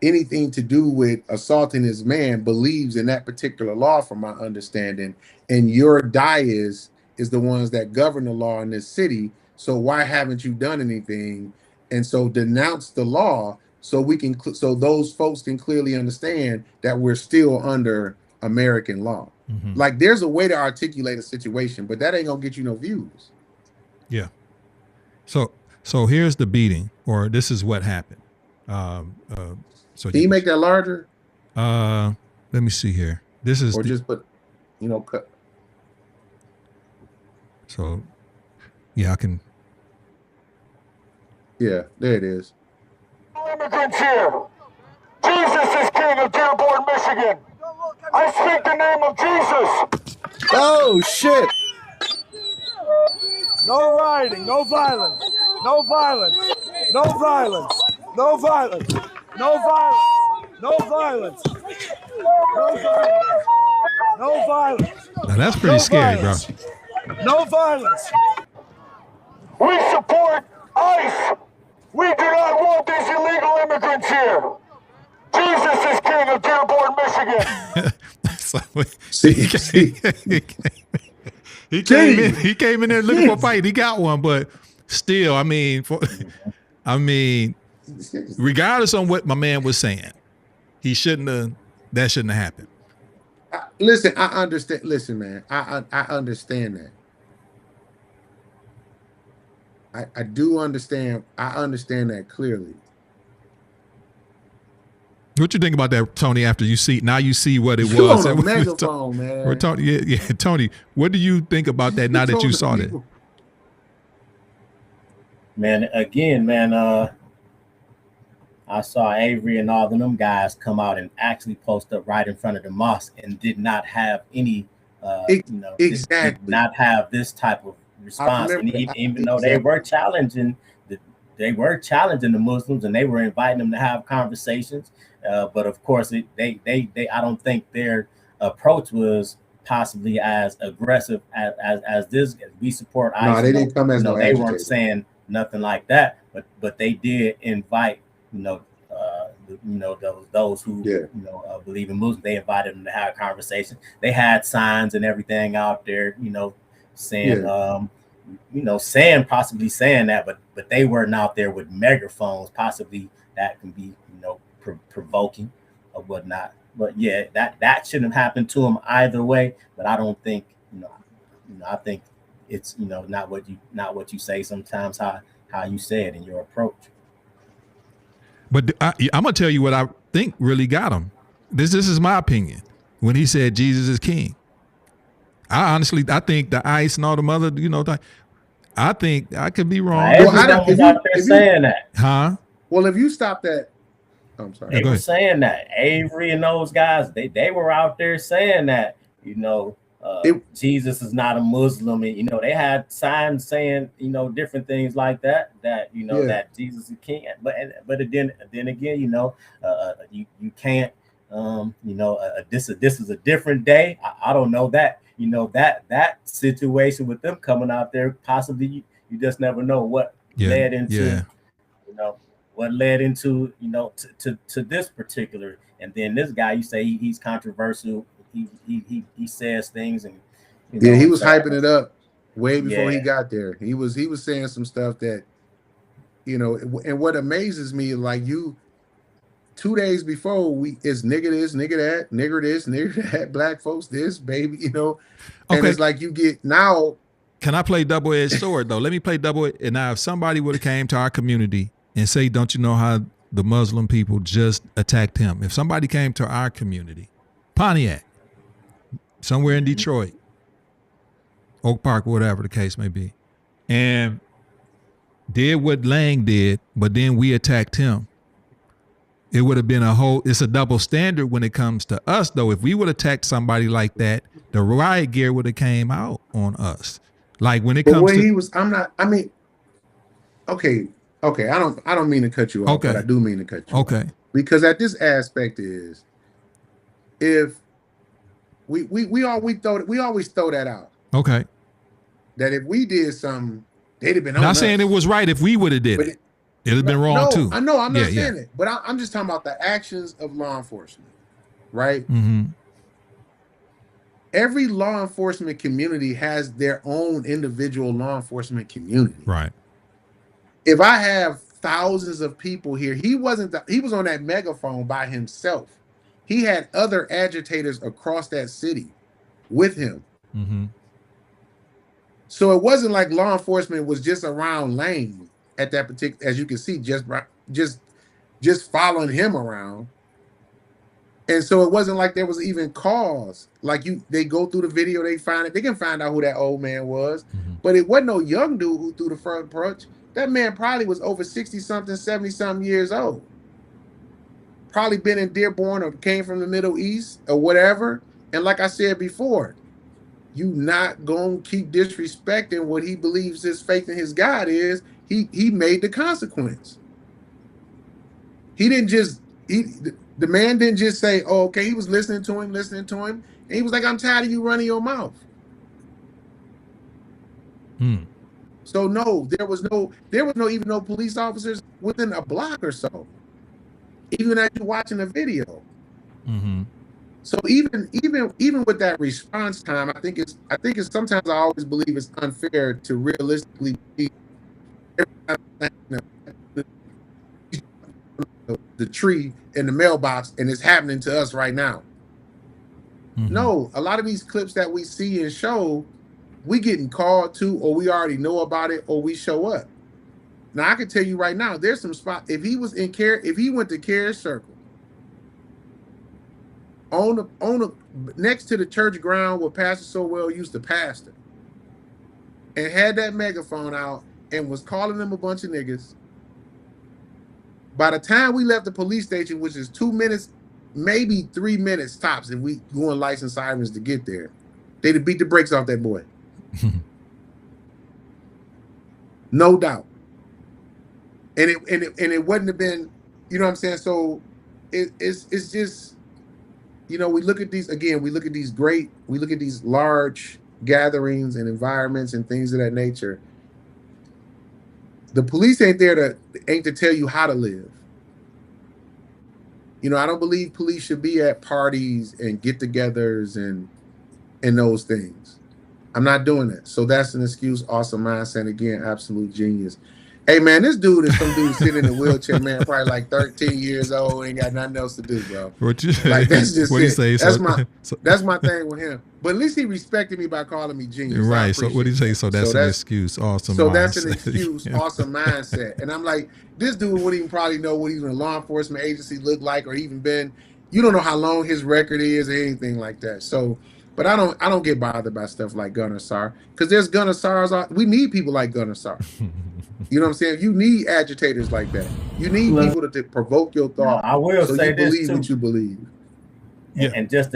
anything to do with assaulting this man believes in that particular law, from my understanding, and your dais is the ones that govern the law in this city. So why haven't you done anything? And so denounce the law so those folks can clearly understand that we're still under American law. Like, there's a way to articulate a situation, but that ain't gonna get you no views. Yeah. So here's the beating, or this is what happened. So can you make that larger? Let me see here. This is, or just put, cut. So, yeah, I can. Yeah, there it is. Immigrants here. Jesus is King of Dearborn, Michigan. I speak the name of Jesus. Oh, shit. No rioting, no violence, no violence, no violence, no violence, no violence, no violence, no violence, no violence. Now that's pretty scary, bro. No violence. We support ICE. We do not want these illegal immigrants here. Jesus is King of Dearborn, Michigan. He came in there looking for a fight. He got one, but still, regardless on what my man was saying, that shouldn't have happened. Listen, I understand. Listen, man, I understand that. I do understand. I understand that clearly. What you think about that, Tony? After you see what it You was, on a megaphone, man. Tony, yeah, Tony. What do you think about that now that you saw that? Man, again, man, I saw Avery and all of them guys come out and actually post up right in front of the mosque and did not have any, exactly. did not have this type of response. And even though they were challenging the Muslims and they were inviting them to have conversations, but of course, I don't think their approach was possibly as aggressive as this. We support ICE. No, they didn't come as they weren't saying nothing like that, but they did invite those who believe in Muslims. They invited them to have a conversation. They had signs and everything out there, saying possibly saying that, but they weren't out there with megaphones. Possibly that can be provoking or whatnot. But yeah, that shouldn't have happened to them either way. But I don't think I think it's not what you say sometimes, how you say it in your approach. But I'm gonna tell you what I think really got him. This is my opinion. When he said Jesus is king, I think the ICE and all the other, I think I could be wrong. Saying that, huh? Well, if you stop that, I'm sorry. They were saying that Avery and those guys, they were out there saying that, Jesus is not a Muslim, and they had signs saying different things like that that Jesus is king. But then again, you can't this is a different day. I don't know that that situation with them coming out there, possibly you just never know what led into what led into to this particular. And then this guy, you say he's controversial. He says things and he was hyping it up way before he got there. He was saying some stuff that and what amazes me, like 2 days before, it's nigga this, nigga that, nigger this, nigger that, black folks this, baby, and it's like you get now. Can I play double-edged sword though? Let me play and now if somebody would have came to our community and say, don't you know how the Muslim people just attacked him? If somebody came to our community, Pontiac, somewhere in Detroit, Oak Park, whatever the case may be, and did what Lang did, but then we attacked him, it would have been it's a double standard when it comes to us, though. If we would attack somebody like that, the riot gear would have came out on us. Like when it comes to okay. I don't mean to cut you off, but I do mean to cut you off. Okay. Because at this aspect is, if we always throw that out. Okay. That if we did something, they'd have been not saying it was right if we would have did it. It'd have been wrong too. I know, I'm not saying it. But I'm just talking about the actions of law enforcement. Right? Mm-hmm. Every law enforcement community has their own individual law enforcement community. Right. If I have thousands of people here, he was on that megaphone by himself. He had other agitators across that city with him. Mm-hmm. So it wasn't like law enforcement was just around Lane at that particular, as you can see, just following him around. And so it wasn't like there was even cause. Like they go through the video, they can find out who that old man was. Mm-hmm. But it wasn't no young dude who threw the front approach. That man probably was over 60-something, 70-something years old. Probably been in Dearborn or came from the Middle East or whatever. And like I said before, you not gonna keep disrespecting what he believes his faith in his God is. He made the consequence. He didn't just the man didn't just say, oh, okay, he was listening to him, and he was like, I'm tired of you running your mouth. So no, there was even no police officers within a block or so. Even as you're watching the video. Mm-hmm. So even with that response time, I think it's sometimes I always believe it's unfair to realistically be the tree in the mailbox and it's happening to us right now. Mm-hmm. No, a lot of these clips that we see and show, we getting called to, or we already know about it, or we show up. Now I can tell you right now, there's some spot. If he was in care, if he went to Care Circle, on the next to the church ground where Pastor Sowell used to pastor, and had that megaphone out and was calling them a bunch of niggas. By the time we left the police station, which is 2 minutes, maybe 3 minutes tops, if we going license sirens to get there, they'd have beat the brakes off that boy. No doubt. And it wouldn't have been, you know what I'm saying? So it's just, you know, we look at these large gatherings and environments and things of that nature. The police ain't to tell you how to live. You know, I don't believe police should be at parties and get-togethers and those things. I'm not doing that. So that's an excuse. Awesome mindset. Again, absolute genius. Hey, man, this dude is some dude sitting in a wheelchair, man, probably like 13 years old, ain't got nothing else to do, bro. Like, that's just what it. Say? That's my thing with him. But at least he respected me by calling me genius. Right. So what do you say? So that's an excuse. Awesome. So mindset. That's an excuse. Awesome mindset. And I'm like, this dude wouldn't even probably know what even a law enforcement agency looked like or even been. You don't know how long his record is or anything like that. So, but I don't get bothered by stuff like Gunnar Sarr, because there's Gunnar Sarrs. We need people like Gunnar Sarr. You know what I'm saying? You need agitators like that. You need people to provoke your thought. I will so say you this believe too. what you believe. Yeah. And just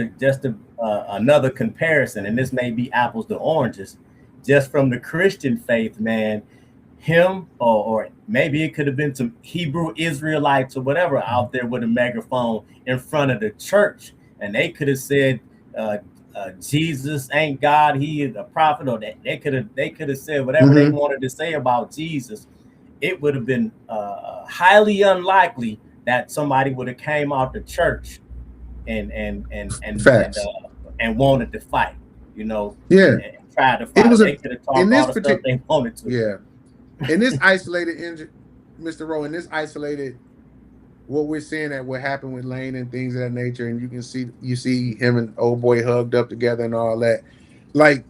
another comparison, and this may be apples to oranges, just from the Christian faith, man. Him or maybe it could have been some Hebrew Israelites or whatever out there with a megaphone in front of the church, and they could have said, Jesus ain't God, he is a prophet, or they could have said whatever they wanted to say about Jesus. It would have been highly unlikely that somebody would have came out the church and wanted to fight, you know. Yeah, and tried to fight. They could have talked all the stuff they wanted to. Yeah. In this isolated, Mr. Rowe, in this isolated, what we're seeing that what happened with Lane and things of that nature, and you see him and old boy hugged up together and all that. Like,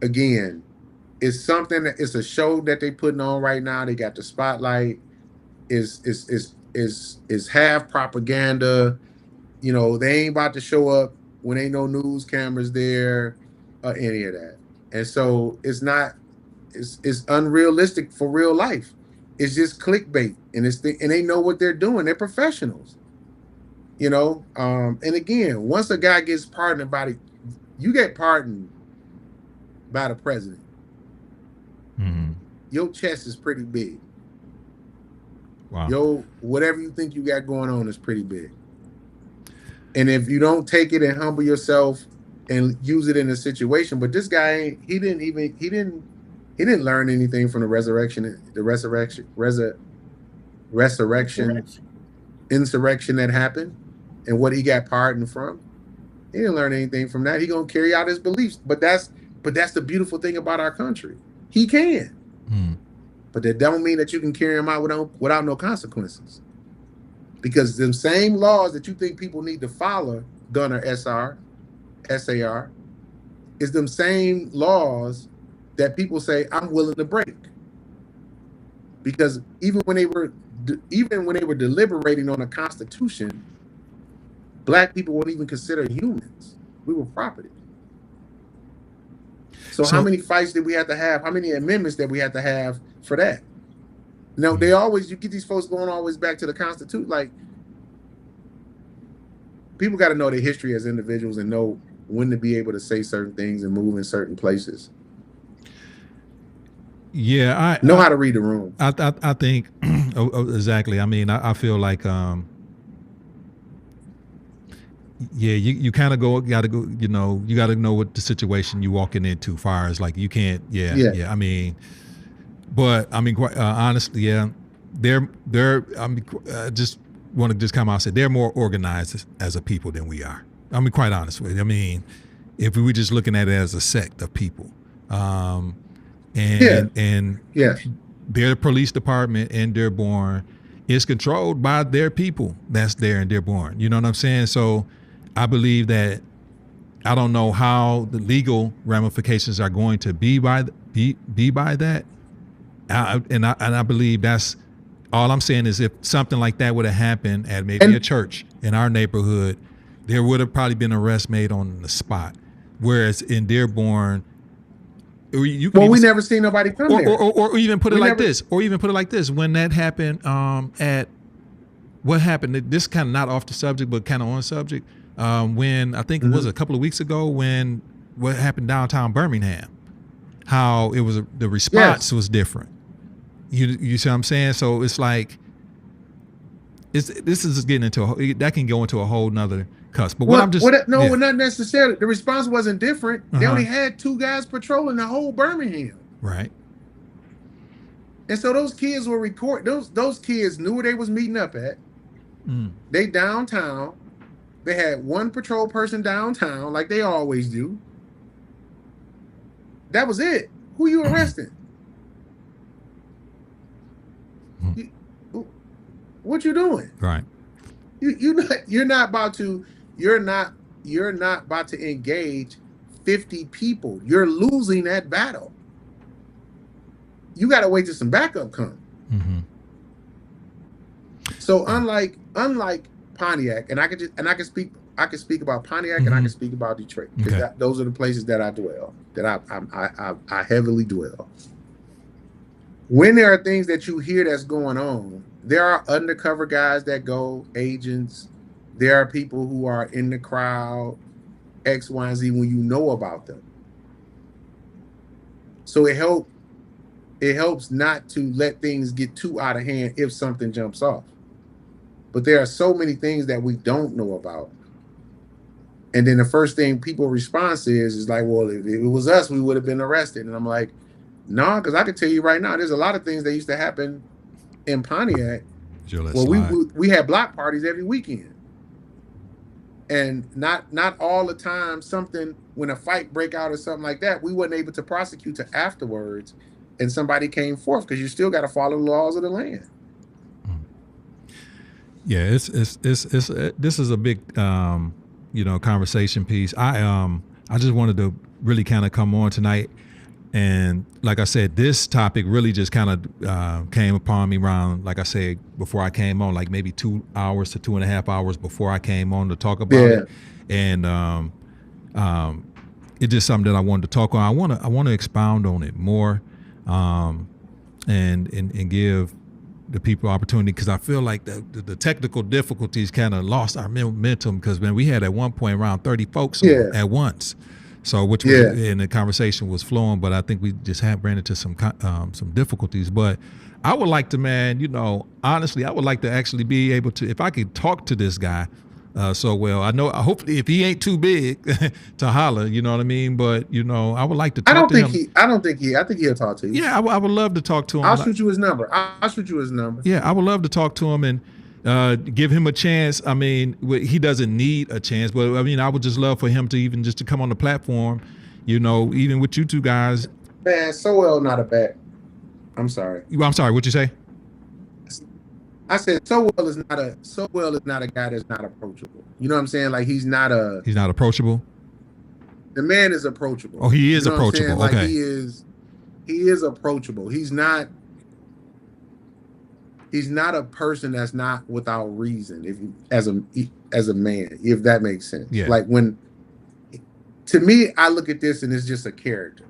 again, it's something that it's a show that they putting on right now. They got the spotlight. Is half propaganda. You know, they ain't about to show up when ain't no news cameras there or any of that. And so it's unrealistic for real life. It's just clickbait, and and they know what they're doing. They're professionals, you know. And again, once a guy gets pardoned you get pardoned by the president. Your chest is pretty big. Wow. Whatever you think you got going on is pretty big. And if you don't take it and humble yourself and use it in a situation, but this guy, he didn't learn anything from the insurrection that happened and what he got pardoned from. He didn't learn anything from that. He gonna carry out his beliefs. But that's the beautiful thing about our country. He can. But that don't mean that you can carry him out without no consequences. Because them same laws that you think people need to follow, Gunnar SAR, is them same laws that people say I'm willing to break. Because even when they were deliberating on a constitution, Black people weren't even considered humans. We were property. So how many fights did we have to have? How many amendments did we have to have for that? No, you get these folks going always back to the Constitution. Like, people got to know their history as individuals and know when to be able to say certain things and move in certain places. Yeah, I know how to read the room. I think exactly. I mean, I feel like you kind of gotta go, you know, you gotta know what the situation you walking into far as like you can't I mean, but I mean, quite honestly, they're I just want to just come out and say they're more organized as a people than we are. I mean, quite honest with you. I mean, if we were just looking at it as a sect of people, and their police department in Dearborn is controlled by their people that's there in Dearborn. You know what I'm saying? So I believe that I don't know how the legal ramifications are going to be by that, I believe that's all I'm saying is if something like that would have happened at maybe a church in our neighborhood, there would have probably been arrest made on the spot. Whereas in Dearborn, you can we never seen nobody come there. Or even put it like this. Or even put it like this. When that happened at what happened, this kind of not off the subject, but kind of on subject. When I think it was a couple of weeks ago when what happened downtown Birmingham, how it was the response was different. You see what I'm saying? So it's like this is getting into that can go into a whole nother cuss. But what I'm just not necessarily. The response wasn't different. They only had 2 guys patrolling the whole Birmingham. Right. And so those kids were those kids knew where they was meeting up at. They downtown. They had 1 patrol person downtown, like they always do. That was it. Who you arresting? What you doing? Right. You're not about to engage 50 people. You're losing that battle. You got to wait till some backup come. So unlike Pontiac, and I can speak about Pontiac and I can speak about Detroit. Okay. Those are the places that I dwell, that I heavily dwell. When there are things that you hear that's going on, there are undercover guys that go, agents. There are people who are in the crowd, X, Y, and Z, when you know about them. So it helps not to let things get too out of hand if something jumps off. But there are so many things that we don't know about. And then the first thing people response is like, well, if it was us, we would have been arrested. And I'm like, no, because I can tell you right now, there's a lot of things that used to happen in Pontiac. Well, we had block parties every weekend. And not all the time when a fight break out or something like that, we wasn't able to prosecute till afterwards and somebody came forth, because you still got to follow the laws of the land. Yeah, this is a big conversation piece. I just wanted to really kind of come on tonight, and like I said, this topic really just kind of came upon me around, like I said before I came on, like maybe 2 hours to 2.5 hours before I came on to talk about it, and it's just something that I wanted to talk on. I want to expound on it more, and give the people opportunity, because I feel like the technical difficulties kind of lost our momentum, because when we had at one point around 30 folks at once, so which was, and the conversation was flowing, but I think we just ran into some difficulties. But I would like to, honestly, I would like to actually be able to, if I could talk to this guy so well. I know, hopefully, if he ain't too big to holler, you know what I mean? But, I would like to talk to him. I think he'll talk to you. Yeah, I would love to talk to him. I'll shoot you his number. Yeah, I would love to talk to him and give him a chance. I mean, he doesn't need a chance, but I mean, I would just love for him to even just to come on the platform, even with you two guys. Man, Sowell not a bad. I'm sorry. What'd you say? I said Sowell is not a guy that's not approachable. You know what I'm saying? Like he's not approachable. The man is approachable. Oh, he is approachable. Like okay. He is approachable. He's not a person that's not without reason. As a man, if that makes sense. Yeah. Like to me, I look at this and it's just a character.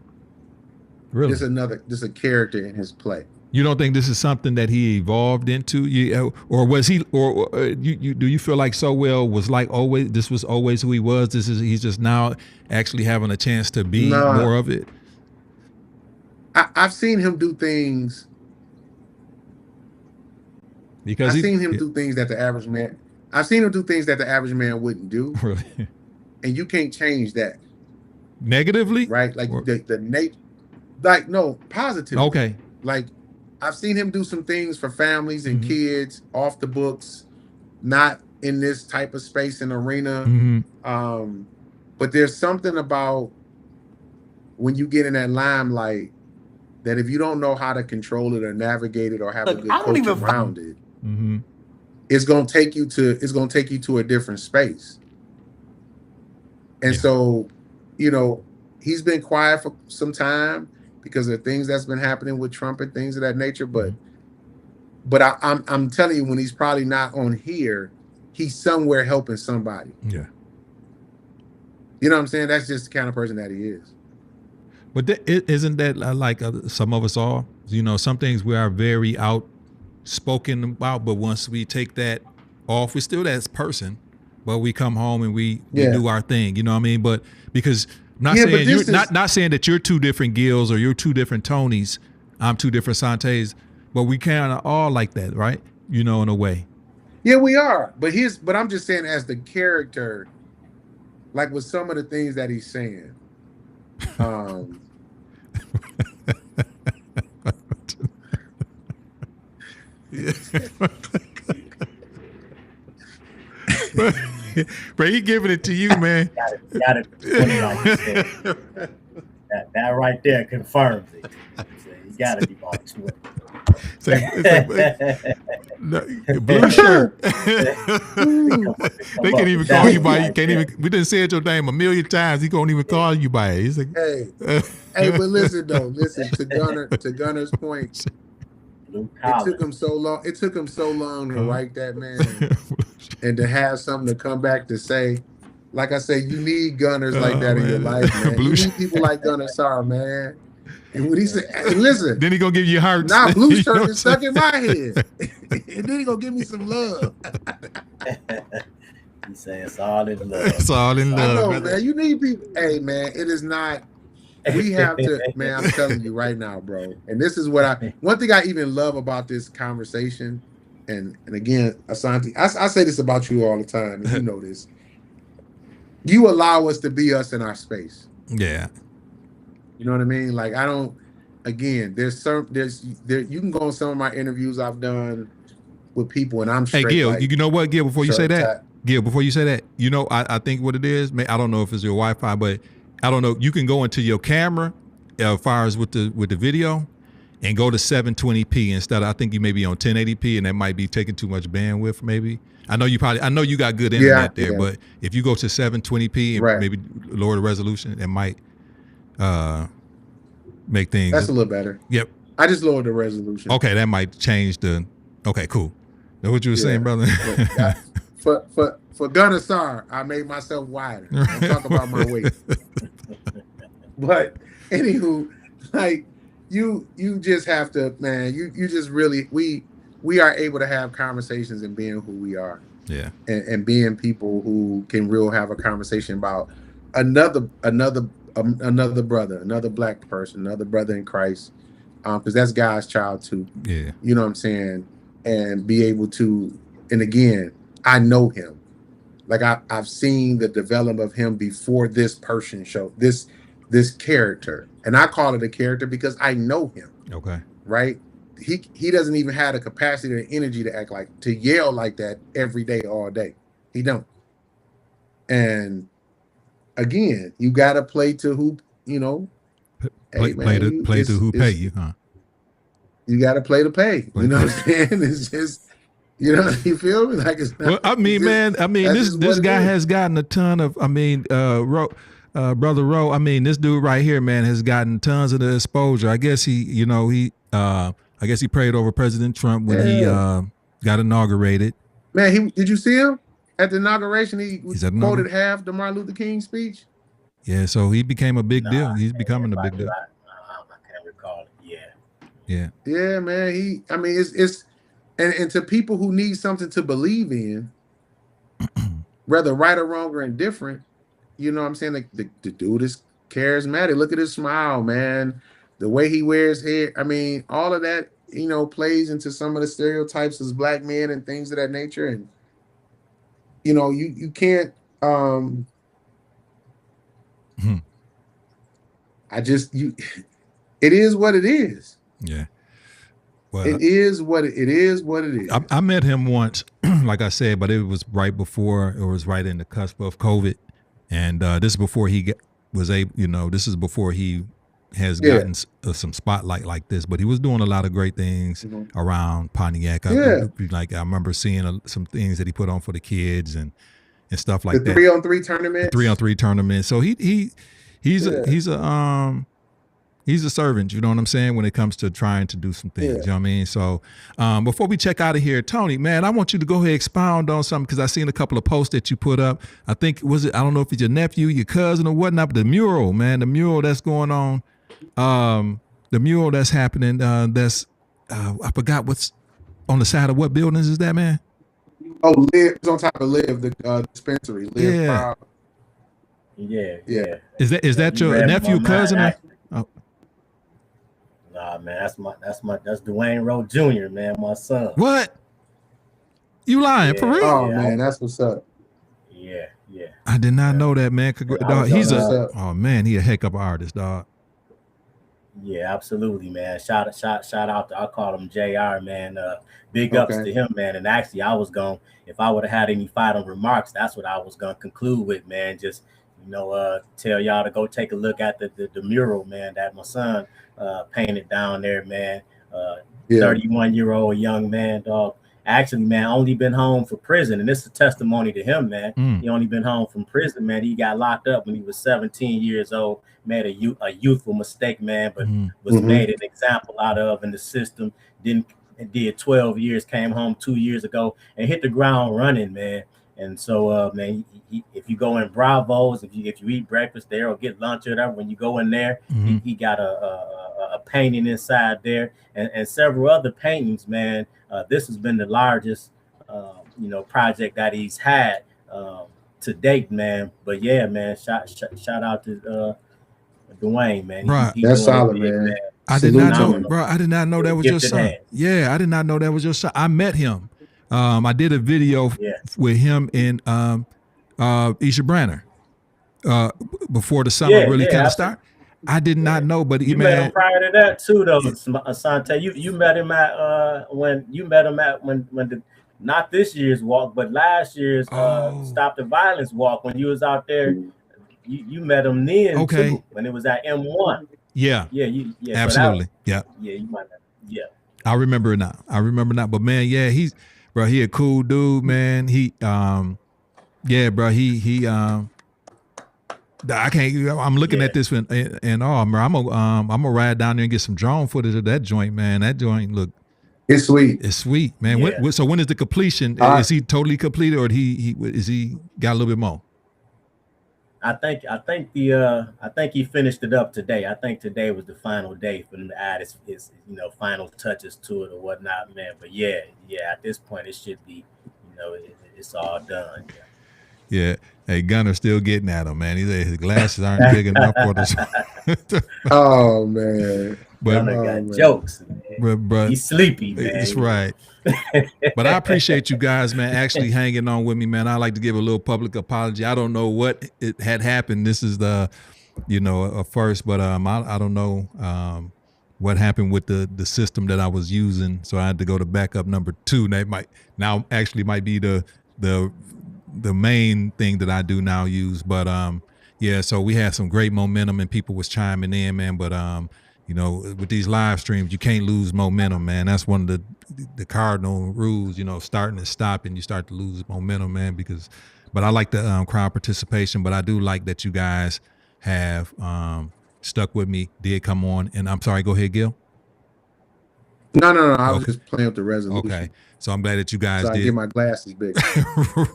Really? Just a character in his play. You don't think this is something that he evolved into, or was he, or do you feel like Sowell was like always? This was always who he was. He's just now actually having a chance to be more of it. I've seen him do things. Because I've seen him do things that the average man. I've seen him do things that the average man wouldn't do. Really? And you can't change that. Negatively, right? Like the nature, like no, positively. Okay. Like I've seen him do some things for families and kids off the books, not in this type of space and arena. But there's something about when you get in that limelight that if you don't know how to control it or navigate it or have a good coach around it, it's gonna take you to a different space. And so, he's been quiet for some time because of things that's been happening with Trump and things of that nature. But I'm telling you, when he's probably not on here, he's somewhere helping somebody. Yeah. You know what I'm saying? That's just the kind of person that he is. But isn't that like some of us are? You know, some things we are very outspoken about, but once we take that off, we're still that person. But we come home and we do our thing. You know what I mean? But because I'm not saying you're not saying that you're two different Gills or you're two different Tonys. I'm two different Santes, but we kind of all like that, right? You know, in a way. Yeah, we are. But I'm just saying, as the character, like with some of the things that he's saying. But he giving it to you, man. Got it. Like you said. That right there confirms it. You got to be about 20. Blue shirt. They can't even call you by. We didn't say your name a million times. He can't even call you by it. He's like, hey, but listen to Gunner's point. It took him so long. It took him so long to write that, man, and to have something to come back to say. Like I say, you need gunners like that in your life, man. You need people like Gunner Sarr, man. And what he said, listen. Then he gonna give you hearts. Nah, blue shirt is stuck in my head. And then he gonna give me some love. He's saying it's all in love. It's all in love. I know, man. You need people. Hey, man, it is not. We have to, man, I'm telling you right now, bro. And this is what one thing I even love about this conversation, and again, Asante, I say this about you all the time, and you know this. You allow us to be us in our space. Yeah. You know what I mean? Like, I don't, again, you can go on some of my interviews I've done with people, and I'm straight. Hey, Gil, like, you know what, Gil, before you say that, tight. you know, I think what it is, I don't know if it's your Wi-Fi, but I don't know, you can go into your camera as far as with the video and go to 720p instead of, I think you may be on 1080p, and that might be taking too much bandwidth maybe. I know you got good internet there, but if you go to 720p and maybe lower the resolution, it might make things. That's a little better. Yep. I just lowered the resolution. Okay, that might change the. Okay, cool. Know what you were saying, brother? For Gunner Sarr, I made myself wider. I'm talking about my weight. But anywho, like you just have to, man. You just really we are able to have conversations and being who we are. Yeah. And being people who can real have a conversation about another brother, another black person, another brother in Christ, because that's God's child too. Yeah. You know what I'm saying? And be able to, and again, I know him. Like I've seen the development of him before this person show this character, and I call it a character because I know him. Okay. Right? He doesn't even have the capacity or energy to act like, to yell like that every day, all day. He don't. And again, you got to play to who, you know. Play to who pay you, huh? You got to play to pay. You know what I'm saying? It's just, you know, you feel me? Like it's not, well, I mean, this guy has gotten a ton of, Brother Rowe, I mean, this dude right here, man, has gotten tons of the exposure. I guess he prayed over President Trump when he got inaugurated. Man, did you see him at the inauguration? He quoted half the Martin Luther King speech. Yeah, so he became a big deal. He's becoming a big deal. I can't recall it. Yeah, man. It's and to people who need something to believe in, whether right or wrong or indifferent, you know what I'm saying? Like the dude is charismatic. Look at his smile, man. The way he wears hair. I mean, all of that, you know, plays into some of the stereotypes as black men and things of that nature. And, you know, you can't, it is what it is. Yeah. Well, it is what it is. I met him once, like I said, but it was right in the cusp of COVID. And this is before he was able, you know, this is before he has gotten some spotlight like this, but he was doing a lot of great things around Pontiac. I remember seeing some things that he put on for the kids and stuff like that. The 3-on-3 tournament. The 3-on-3 tournament. So he's a He's a servant, you know what I'm saying, when it comes to trying to do some things. Yeah. You know what I mean? So before we check out of here, Tony, man, I want you to go ahead and expound on something, because I seen a couple of posts that you put up. I think, I don't know if it's your nephew, your cousin, or whatnot, but the mural, man, the mural that's going on, the mural that's happening, that's, I forgot what's on the side of what buildings is that, man? Oh, Live, it's on top of Live, the dispensary. Live Yeah. Proud. Yeah. Is that You your read nephew, my mind, cousin? actually. Oh. Nah, man, that's Dwayne Rowe Jr., man, my son. What? You lying, for real? Oh, man, that's what's up. Yeah. I did not know that, man. Dog, he's oh man, he a heck of an artist, dog. Yeah, absolutely, man. Shout out to, I call him JR, man. Big ups to him, man. And actually, if I would have had any final remarks, that's what I was gonna conclude with, man. Just, tell y'all to go take a look at the mural, man, that my son painted down there, man. 31-year-old young man, dog. Actually, man, only been home for prison, and this is a testimony to him, man. He only been home from prison, man. He got locked up when he was 17 years old, made a youthful mistake, man, but was made an example out of in the system. Did 12 years, came home 2 years ago, and hit the ground running, man. And so, man, if you go in Bravo's, if you eat breakfast there or get lunch or whatever, when you go in there, he got a painting inside there, and several other paintings, man. This has been the largest, project that he's had to date, man. But yeah, man, shout out to Dwayne, man. Right. That's solid, man. I did not know, bro. I did not know that was your son. Yeah, I did not know that was your son. I met him. I did a video with him in Isha Branner before the summer really kind of started. I did not know, but you met him prior to that too, though, Asante. You met him at when not this year's walk, but last year's Stop the Violence walk, when you was out there. You met him then too, when it was at M1. Yeah, absolutely. So you might have, I remember it now. But man, yeah, he a cool dude, man. He I can't. I'm looking at this and I'm gonna ride down there and get some drone footage of that joint, man. That joint it's sweet. It's sweet, man. Yeah. So when is the completion? Is he totally completed, or is he got a little bit more? I think he finished it up today. I think today was the final day for him to add his final touches to it or whatnot, man. But yeah, at this point it should be, it's all done. Yeah. Hey, Gunner's still getting at him, man. His glasses aren't big enough for this. Oh man. Gunner got jokes, man. But he's sleepy, man. That's right. But I appreciate you guys, man, actually hanging on with me, man. I like to give a little public apology. I don't know what it had happened. This is the, a first, but I don't know what happened with the system that I was using. So I had to go to backup number 2. That might be the main thing that I do now use. But so we had some great momentum and people was chiming in, man. But with these live streams, you can't lose momentum, man. That's one of the cardinal rules, starting and stopping, you start to lose momentum, man, but I like the crowd participation, but I do like that you guys have stuck with me, did come on, and I'm sorry, go ahead, Gil. No, I was just playing with the resolution. Okay, so I'm glad that you guys did. I get my glasses bigger.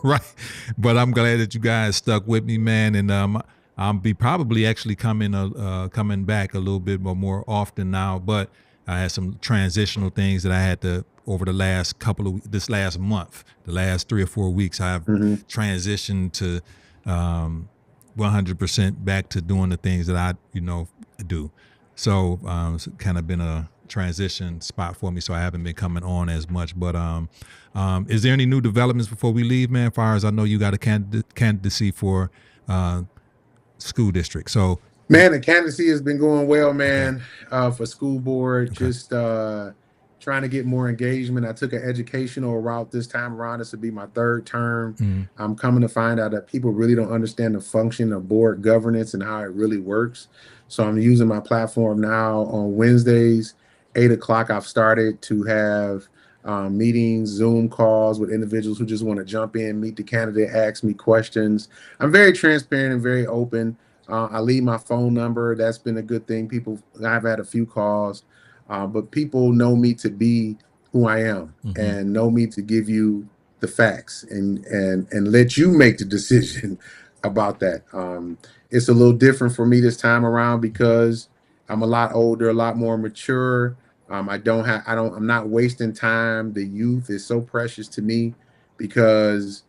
Right, but I'm glad that you guys stuck with me, man, and I'll be probably actually coming back a little bit more often now, but I had some transitional things that I had to over the last this last month, the last 3 or 4 weeks. I've transitioned to 100% back to doing the things that I do. So it's kind of been a transition spot for me, so I haven't been coming on as much. But is there any new developments before we leave, man? As far as I know, you got a candidacy for school district. So man, the candidacy has been going well, man. For school board, just trying to get more engagement. I took an educational route this time around. This will be my 3rd term. I'm coming to find out that people really don't understand the function of board governance and how it really works. So I'm using my platform now on Wednesdays, 8 o'clock. I've started to have meetings, Zoom calls with individuals who just want to jump in, meet the candidate, ask me questions. I'm very transparent and very open. I leave my phone number. That's been a good thing. I've had a few calls, but people know me to be who I am and know me to give you the facts and let you make the decision about that. It's a little different for me this time around because I'm a lot older, a lot more mature. I'm not wasting time. The youth is so precious to me because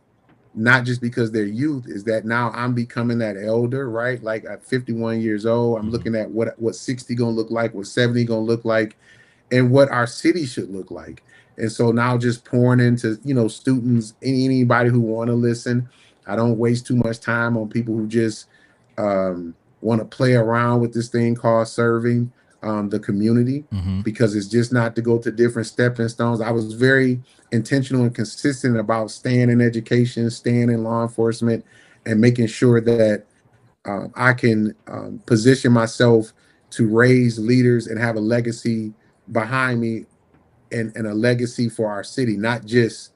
not just because they're youth, is that now I'm becoming that elder, right? Like at 51 years old, I'm looking at what 60 gonna look like, what 70 gonna look like, and what our city should look like. And so now just pouring into, students, anybody who want to listen. I don't waste too much time on people who just want to play around with this thing called serving the community, because it's just not to go to different stepping stones. I was very intentional and consistent about staying in education, staying in law enforcement, and making sure that I can position myself to raise leaders and have a legacy behind me, and a legacy for our city, not just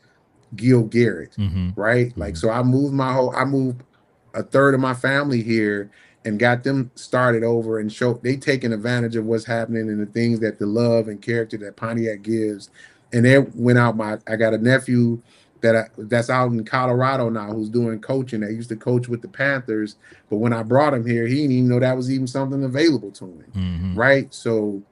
Gil Garrett, right? Like, so I moved a third of my family here and got them started over and they taking advantage of what's happening and the things that the love and character that Pontiac gives. And then I got a nephew that's out in Colorado now who's doing coaching. That used to coach with the Panthers, but when I brought him here, he didn't even know that was even something available to him, right? So,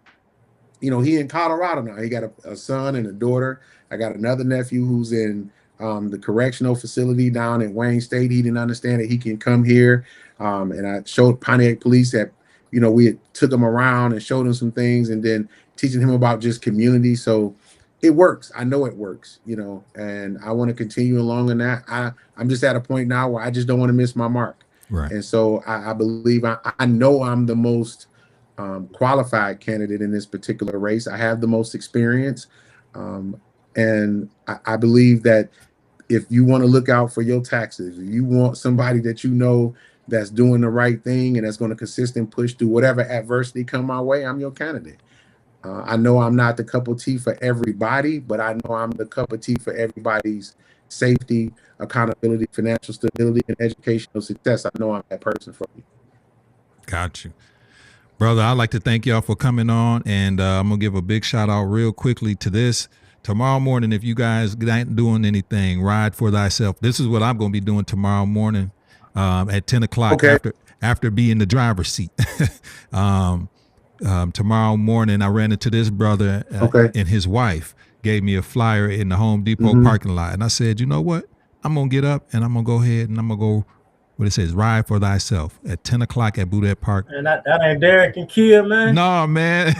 he in Colorado now. He got a son and a daughter. I got another nephew who's in the correctional facility down in Wayne State. He didn't understand that he can come here. And I showed Pontiac Police that, we took him around and showed him some things, and then teaching him about just community. So it works. I know it works, and I want to continue along in that. I'm just at a point now where I just don't want to miss my mark. Right. And so I believe I know I'm the most qualified candidate in this particular race. I have the most experience. And I believe that if you want to look out for your taxes, if you want somebody that that's doing the right thing and that's going to consistently push through whatever adversity come my way, I'm your candidate. I know I'm not the cup of tea for everybody, but I know I'm the cup of tea for everybody's safety, accountability, financial stability, and educational success. I know I'm that person for you. Got you. Brother, I'd like to thank y'all for coming on, and I'm going to give a big shout out real quickly to this. Tomorrow morning, if you guys ain't doing anything, ride for thyself. This is what I'm going to be doing tomorrow morning at 10 o'clock after being in the driver's seat. Tomorrow morning, I ran into this brother and his wife gave me a flyer in the Home Depot parking lot. And I said, you know what? I'm going to get up and I'm going to go ahead and I'm going to go, what it says, ride for thyself at 10 o'clock at Wyac Park. And that ain't Derek and Kia, man. No, man.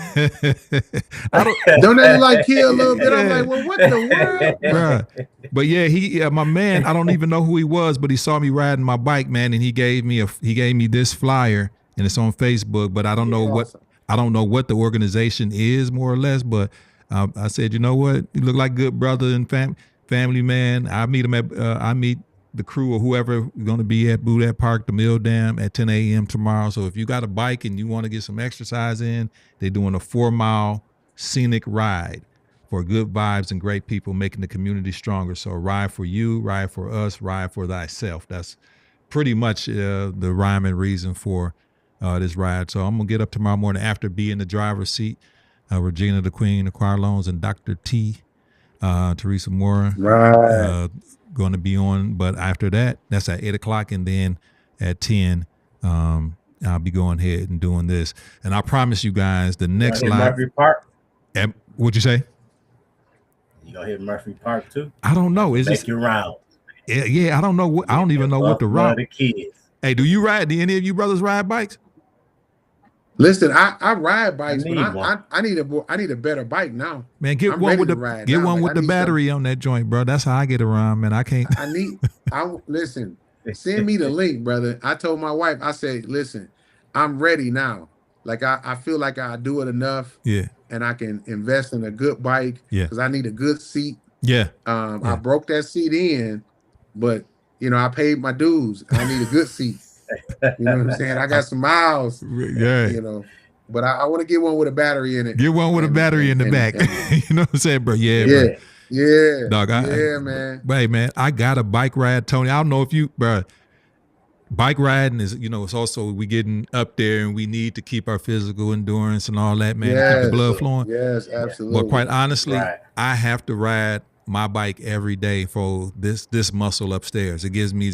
Don't they like Kia a little bit? I'm like, well, what the world? Bruh. But yeah, my man, I don't even know who he was, but he saw me riding my bike, man, and he gave me this flyer, and it's on Facebook, but I don't know what the organization is, more or less, but I said, you know what? You look like good brother and family man. I meet him I meet the crew or whoever going to be at Wyac Park, the Mill Dam, at 10 a.m. tomorrow. So if you got a bike and you want to get some exercise in, they're doing a 4-mile scenic ride for good vibes and great people, making the community stronger. So ride for you, ride for us, ride for thyself. That's pretty much the rhyme and reason for this ride. So I'm going to get up tomorrow morning after being in the driver's seat. Regina the Queen, the Choir Loans, and Dr. T, Teresa Moore. Right. Going to be on, but after that, that's at 8 o'clock, and then at 10, I'll be going ahead and doing this. And I promise you guys, the next live. Murphy Park. What'd you say? You gonna hit Murphy Park too? I don't know. Is Make your round. Yeah, I don't know. I don't even know what the route. The kids. Hey, do you ride? Do any of you brothers ride bikes? Listen, I ride bikes, but I need a better bike now. Man, get one with the battery on that joint, bro. That's how I get around, man. I can't. Listen. Send me the link, brother. I told my wife, I said, listen, I'm ready now. Like I feel like I do it enough. Yeah. And I can invest in a good bike. Yeah. Because I need a good seat. Yeah. I broke that seat in, but I paid my dues. I need a good seat. You know what I'm saying? I got some miles. Yeah. But I want to get one with a battery in it. Get one with a battery in the back. You know what I'm saying, bro? Yeah. Yeah. Bro. Yeah. Dog, man. Hey, man, I got a bike ride, Tony. I don't know if you, bro. bike riding is, it's also we getting up there and we need to keep our physical endurance and all that, man, to keep the blood flowing. Yes, absolutely. But quite honestly, Right. I have to ride my bike every day for this muscle upstairs. It gives me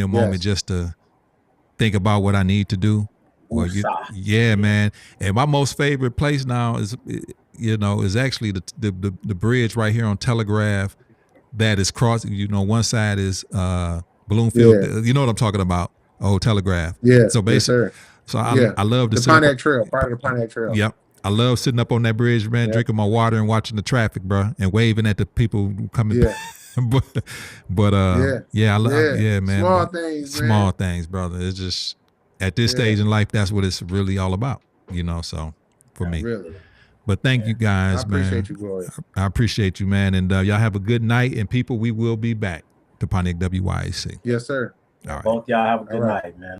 a moment just to think about what I need to do. Or man. And my most favorite place now is actually the bridge right here on Telegraph that is crossing. One side is Bloomfield. You know what I'm talking about? Old Telegraph. Yeah. So basically, I love the Pontiac Trail, part of the Pontiac Trail. Yep. I love sitting up on that bridge, man, drinking my water and watching the traffic, bro, and waving at the people coming. Yeah. but I love man. Small things, small things, brother. It's just at this stage in life, that's what it's really all about, So for me, really. But thank you guys, man. I appreciate you, Glory. I appreciate you, man, and y'all have a good night. And people, we will be back to Pontiac WYAC. Yes, sir. Both y'all have a good night, man.